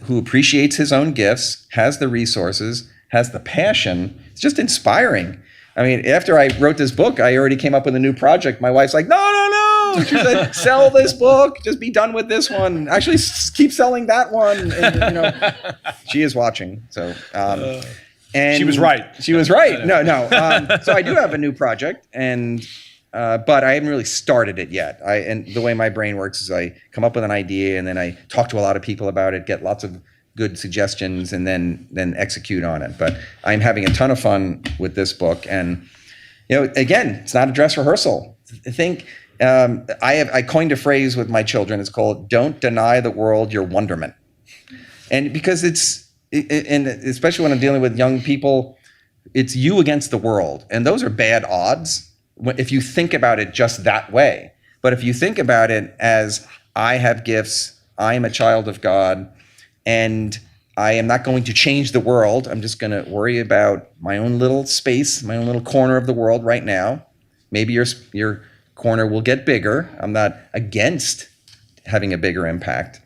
appreciates his own gifts, has the resources, has the passion, it's just inspiring. I mean, after I wrote this book, I already came up with a new project. My wife's like, no. She said, sell this book. Just be done with this one. Actually, keep selling that one. And, she is watching. So, and she was right. She was right. No. So I do have a new project, but I haven't really started it yet. And the way my brain works is I come up with an idea, and then I talk to a lot of people about it, get lots of good suggestions, and then execute on it. But I'm having a ton of fun with this book. And, again, it's not a dress rehearsal. I think I coined a phrase with my children. It's called, don't deny the world your wonderment. And because and especially when I'm dealing with young people, it's you against the world. And those are bad odds if you think about it just that way. But if you think about it as, I have gifts, I am a child of God, and I am not going to change the world. I'm just going to worry about my own little space, my own little corner of the world right now. Maybe your corner will get bigger. I'm not against having a bigger impact,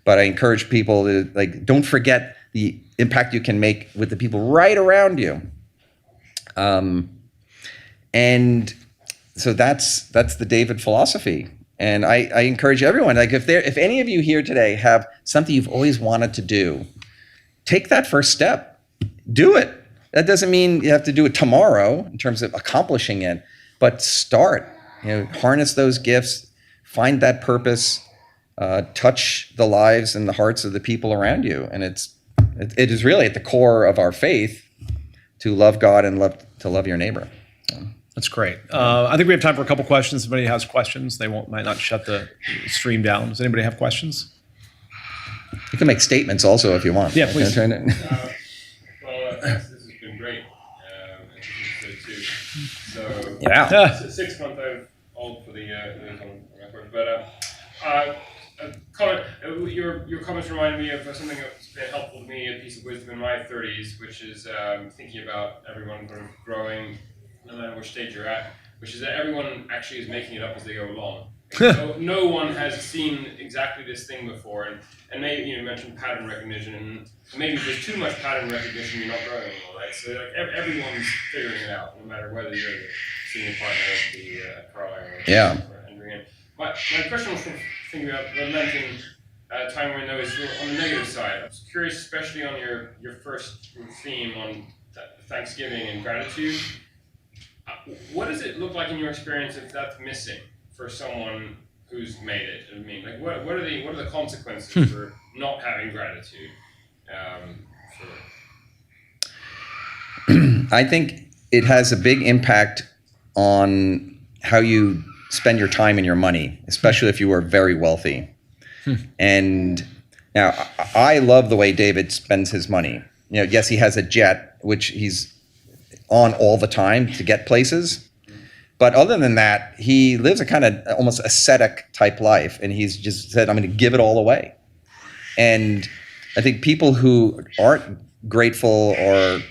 but I encourage people to don't forget the impact you can make with the people right around you. And so that's the David philosophy. And I encourage everyone, if any of you here today have something you've always wanted to do, take that first step. Do it. That doesn't mean you have to do it tomorrow in terms of accomplishing it, but start. Harness those gifts, find that purpose, touch the lives and the hearts of the people around you. And it is really at the core of our faith to love God and to love your neighbor. That's great. I think we have time for a couple questions. If anybody has questions, they might not shut the stream down. Does anybody have questions? You can make statements also if you want. Yeah, please. Well, this has been great. So Yeah. 6 months old for the record, but comment. Your comments reminded me of something that's been helpful to me, a piece of wisdom in my 30s, which is thinking about everyone sort of growing, no matter which stage you're at, which is that everyone actually is making it up as they go along. No one has seen exactly this thing before, and maybe you mentioned pattern recognition, and maybe if there's too much pattern recognition, you're not growing anymore, right? So like everyone's figuring it out, no matter whether you're the senior partner of the Carlisle or entering in. My question was sort of thinking about lamenting a time when there was on the negative side. I was curious, especially on your first theme on Thanksgiving and gratitude. What does it look like in your experience if that's missing for someone who's made it? I mean, like what are the consequences for not having gratitude? I think it has a big impact on how you spend your time and your money, especially if you are very wealthy. And now I love the way David spends his money. Yes, he has a jet, which he's on all the time to get places. But other than that, he lives a kind of almost ascetic type life. And he's just said, I'm going to give it all away. And I think people who aren't grateful or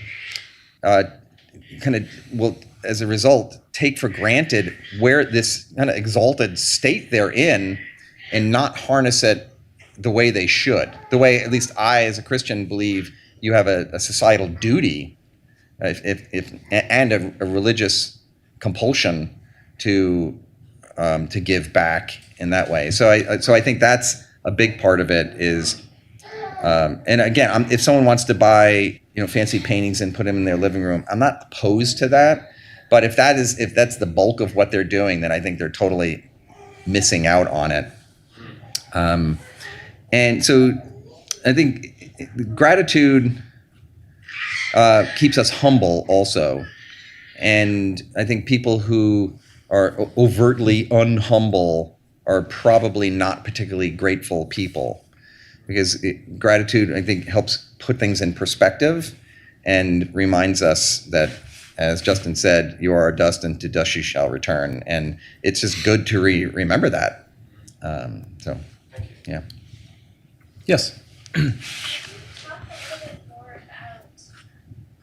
kind of will, as a result, take for granted where this kind of exalted state they're in and not harness it the way they should. The way, at least I, as a Christian, believe you have a societal duty and a religious compulsion to give back in that way. So I think that's a big part of it is, and again, if someone wants to buy fancy paintings and put them in their living room, I'm not opposed to that. But if that's the bulk of what they're doing, then I think they're totally missing out on it. And so I think gratitude keeps us humble also. And I think people who are overtly unhumble are probably not particularly grateful people, because gratitude, I think, helps put things in perspective and reminds us that, as Justin said, you are dust and to dust you shall return. And it's just good to remember that. So, yeah. Yes. Talk a little bit more about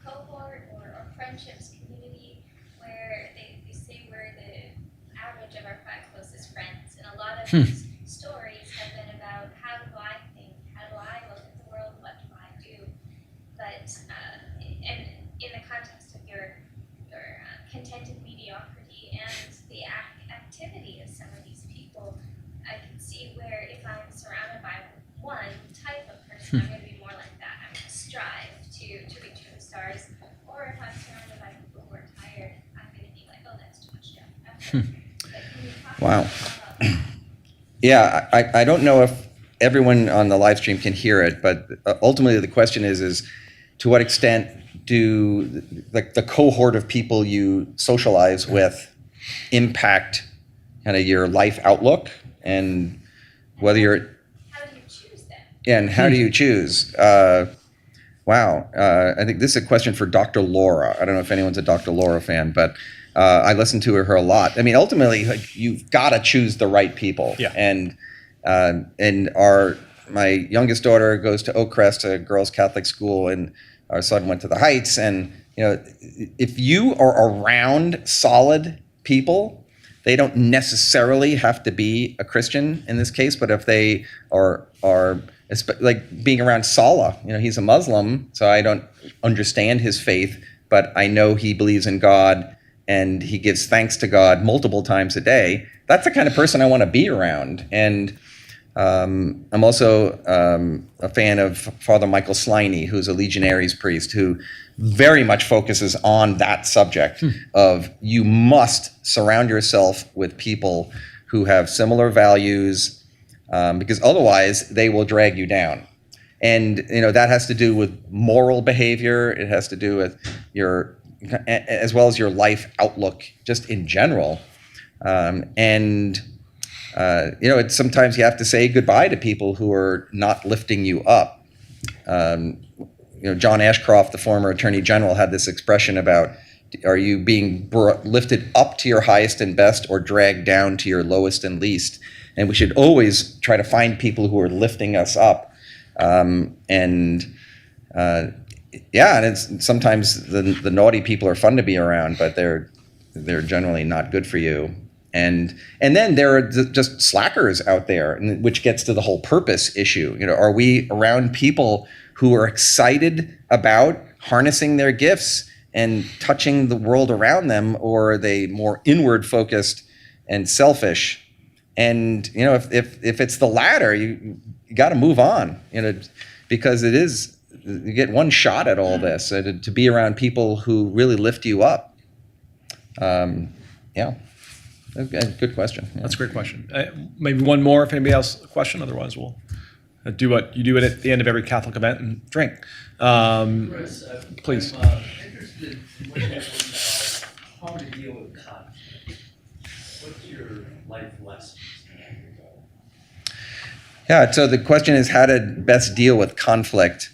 cohort or friendships, community, where they say we're the average of our 5 closest friends. And a lot of these stories have been about how do I think, how do I look at the world, what do I do? But and in the context of your contented mediocrity and the activity of some of these people, I can see where if I'm surrounded by one type of person, I'm going to be more like that. I'm going to strive to reach for the stars. Or if I'm surrounded by people who are tired, I'm going to be like, oh, that's too much stuff. Wow. Yeah, I don't know if everyone on the live stream can hear it, but ultimately the question is to what extent do the cohort of people you socialize with impact kind of your life outlook, and whether you're... How do you choose them? And how do you choose? Wow. I think this is a question for Dr. Laura. I don't know if anyone's a Dr. Laura fan, but I listen to her a lot. I mean, ultimately, you've got to choose the right people. Yeah. And my youngest daughter goes to Oakcrest, a girls' Catholic school, and our son went to the Heights. And if you are around solid people, they don't necessarily have to be a Christian in this case, but if they are like being around Salah, he's a Muslim, so I don't understand his faith, but I know he believes in God and he gives thanks to God multiple times a day. That's the kind of person I want to be around. And I'm also a fan of Father Michael Sliney, who's a Legionaries priest, who very much focuses on that subject of you must surround yourself with people who have similar values, because otherwise they will drag you down. And that has to do with moral behavior. It has to do with your, as well as your life outlook, just in general. It's sometimes you have to say goodbye to people who are not lifting you up. John Ashcroft, the former Attorney General, had this expression about, are you being lifted up to your highest and best or dragged down to your lowest and least? And we should always try to find people who are lifting us up. And it's sometimes the naughty people are fun to be around, but they're generally not good for you. And then there are just slackers out there, which gets to the whole purpose issue. Are we around people who are excited about harnessing their gifts and touching the world around them, or are they more inward focused and selfish? And if it's the latter, you got to move on, because you get one shot at all this, to be around people who really lift you up. Good question. Yeah. That's a great question. Maybe one more if anybody else has a question. Otherwise, we'll do what you do at the end of every Catholic event and drink. Chris, Please. I'm interested in what you about how to deal with conflict. What's your life lessons? Yeah, so the question is how to best deal with conflict.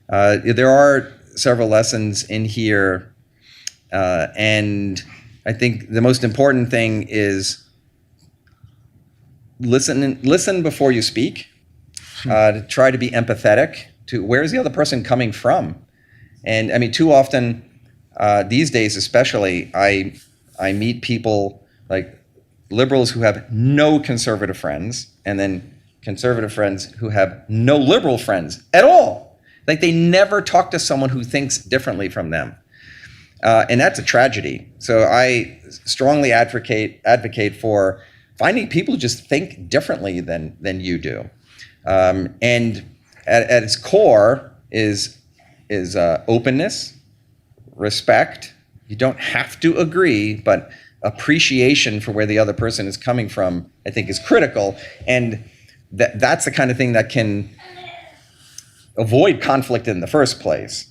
There are several lessons in here, and I think the most important thing is listen before you speak. To try to be empathetic to where's the other person coming from. And I mean, too often these days especially, I meet people like liberals who have no conservative friends, and then conservative friends who have no liberal friends at all. Like they never talk to someone who thinks differently from them. And that's a tragedy. So I strongly advocate for finding people who just think differently than you do. And at its core is openness, respect. You don't have to agree, but appreciation for where the other person is coming from, I think, is critical. And that's the kind of thing that can avoid conflict in the first place.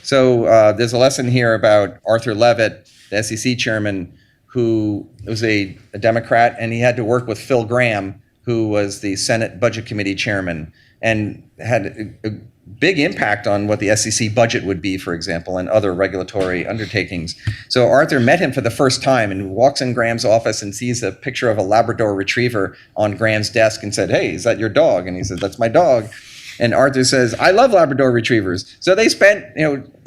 So there's a lesson here about Arthur Levitt, the SEC chairman, who was a Democrat, and he had to work with Phil Gramm, who was the Senate Budget Committee chairman, and had a big impact on what the SEC budget would be, for example, and other regulatory undertakings. So Arthur met him for the first time and walks in Graham's office and sees a picture of a Labrador retriever on Graham's desk and said, "Hey, is that your dog?" And he said, "That's my dog." And Arthur says, "I love Labrador retrievers." So they spent,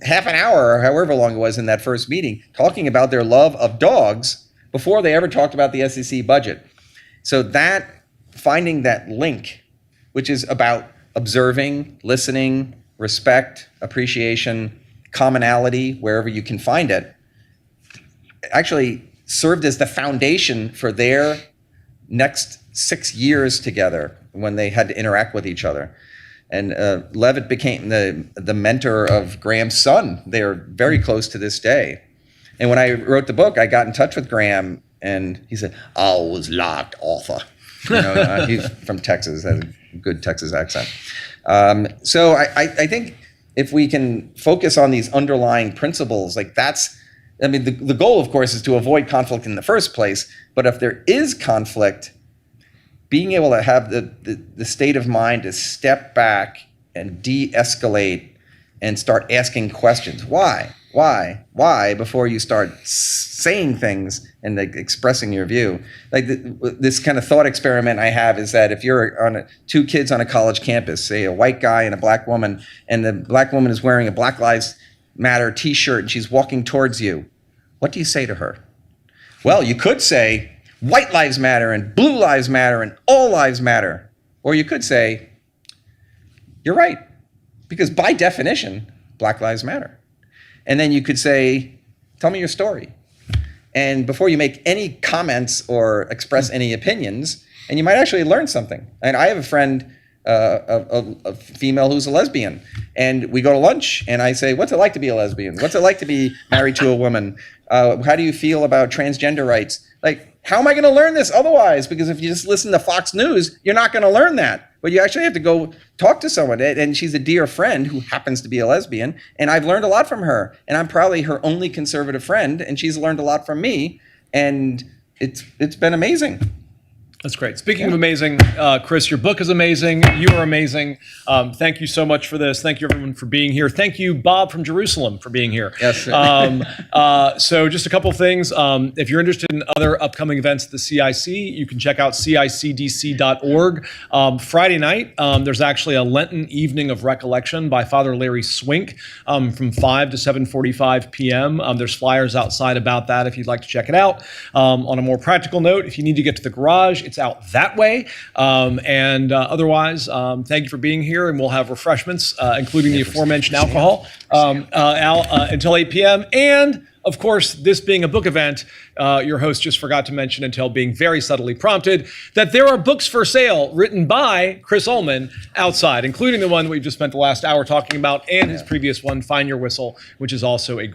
half an hour or however long it was in that first meeting talking about their love of dogs before they ever talked about the SEC budget. So finding that link, which is about observing, listening, respect, appreciation, commonality, wherever you can find it, actually served as the foundation for their next 6 years together when they had to interact with each other. And Levitt became the mentor of Graham's son. They are very close to this day. And when I wrote the book, I got in touch with Graham, and he said, "I was locked, Arthur." He's from Texas, has a good Texas accent. So I think if we can focus on these underlying principles, the goal, of course, is to avoid conflict in the first place. But if there is conflict, being able to have the state of mind to step back and de-escalate and start asking questions. Why? Before you start saying things and expressing your view. This kind of thought experiment I have is that if you're on two kids on a college campus, say a white guy and a black woman, and the black woman is wearing a Black Lives Matter t-shirt and she's walking towards you, what do you say to her? Well, you could say, "White lives matter and blue lives matter and all lives matter." Or you could say, "You're right, because by definition, Black lives matter." And then you could say, "Tell me your story." And before you make any comments or express any opinions, and you might actually learn something. And I have a friend a female who's a lesbian, and we go to lunch, and I say, "What's it like to be a lesbian? What's it like to be married to a woman? How do you feel about transgender rights?" Like, how am I going to learn this otherwise? Because if you just listen to Fox News, you're not going to learn that. But you actually have to go talk to someone. And she's a dear friend who happens to be a lesbian. And I've learned a lot from her. And I'm probably her only conservative friend. And she's learned a lot from me. And it's been amazing. That's great. Speaking of amazing, Chris, your book is amazing. You are amazing. Thank you so much for this. Thank you, everyone, for being here. Thank you, Bob from Jerusalem, for being here. Yes. So just a couple of things. If you're interested in other upcoming events at the CIC, you can check out cicdc.org. Friday night, there's actually a Lenten evening of recollection by Father Larry Swink from 5 to 7:45 p.m. There's flyers outside about that if you'd like to check it out. On a more practical note, if you need to get to the garage, it's out that way. Otherwise, thank you for being here, and we'll have refreshments, including the aforementioned alcohol, until 8 p.m. And of course, this being a book event, your host just forgot to mention, until being very subtly prompted, that there are books for sale written by Chris Ullman outside, including the one we've just spent the last hour talking about, and his previous one, Find Your Whistle, which is also a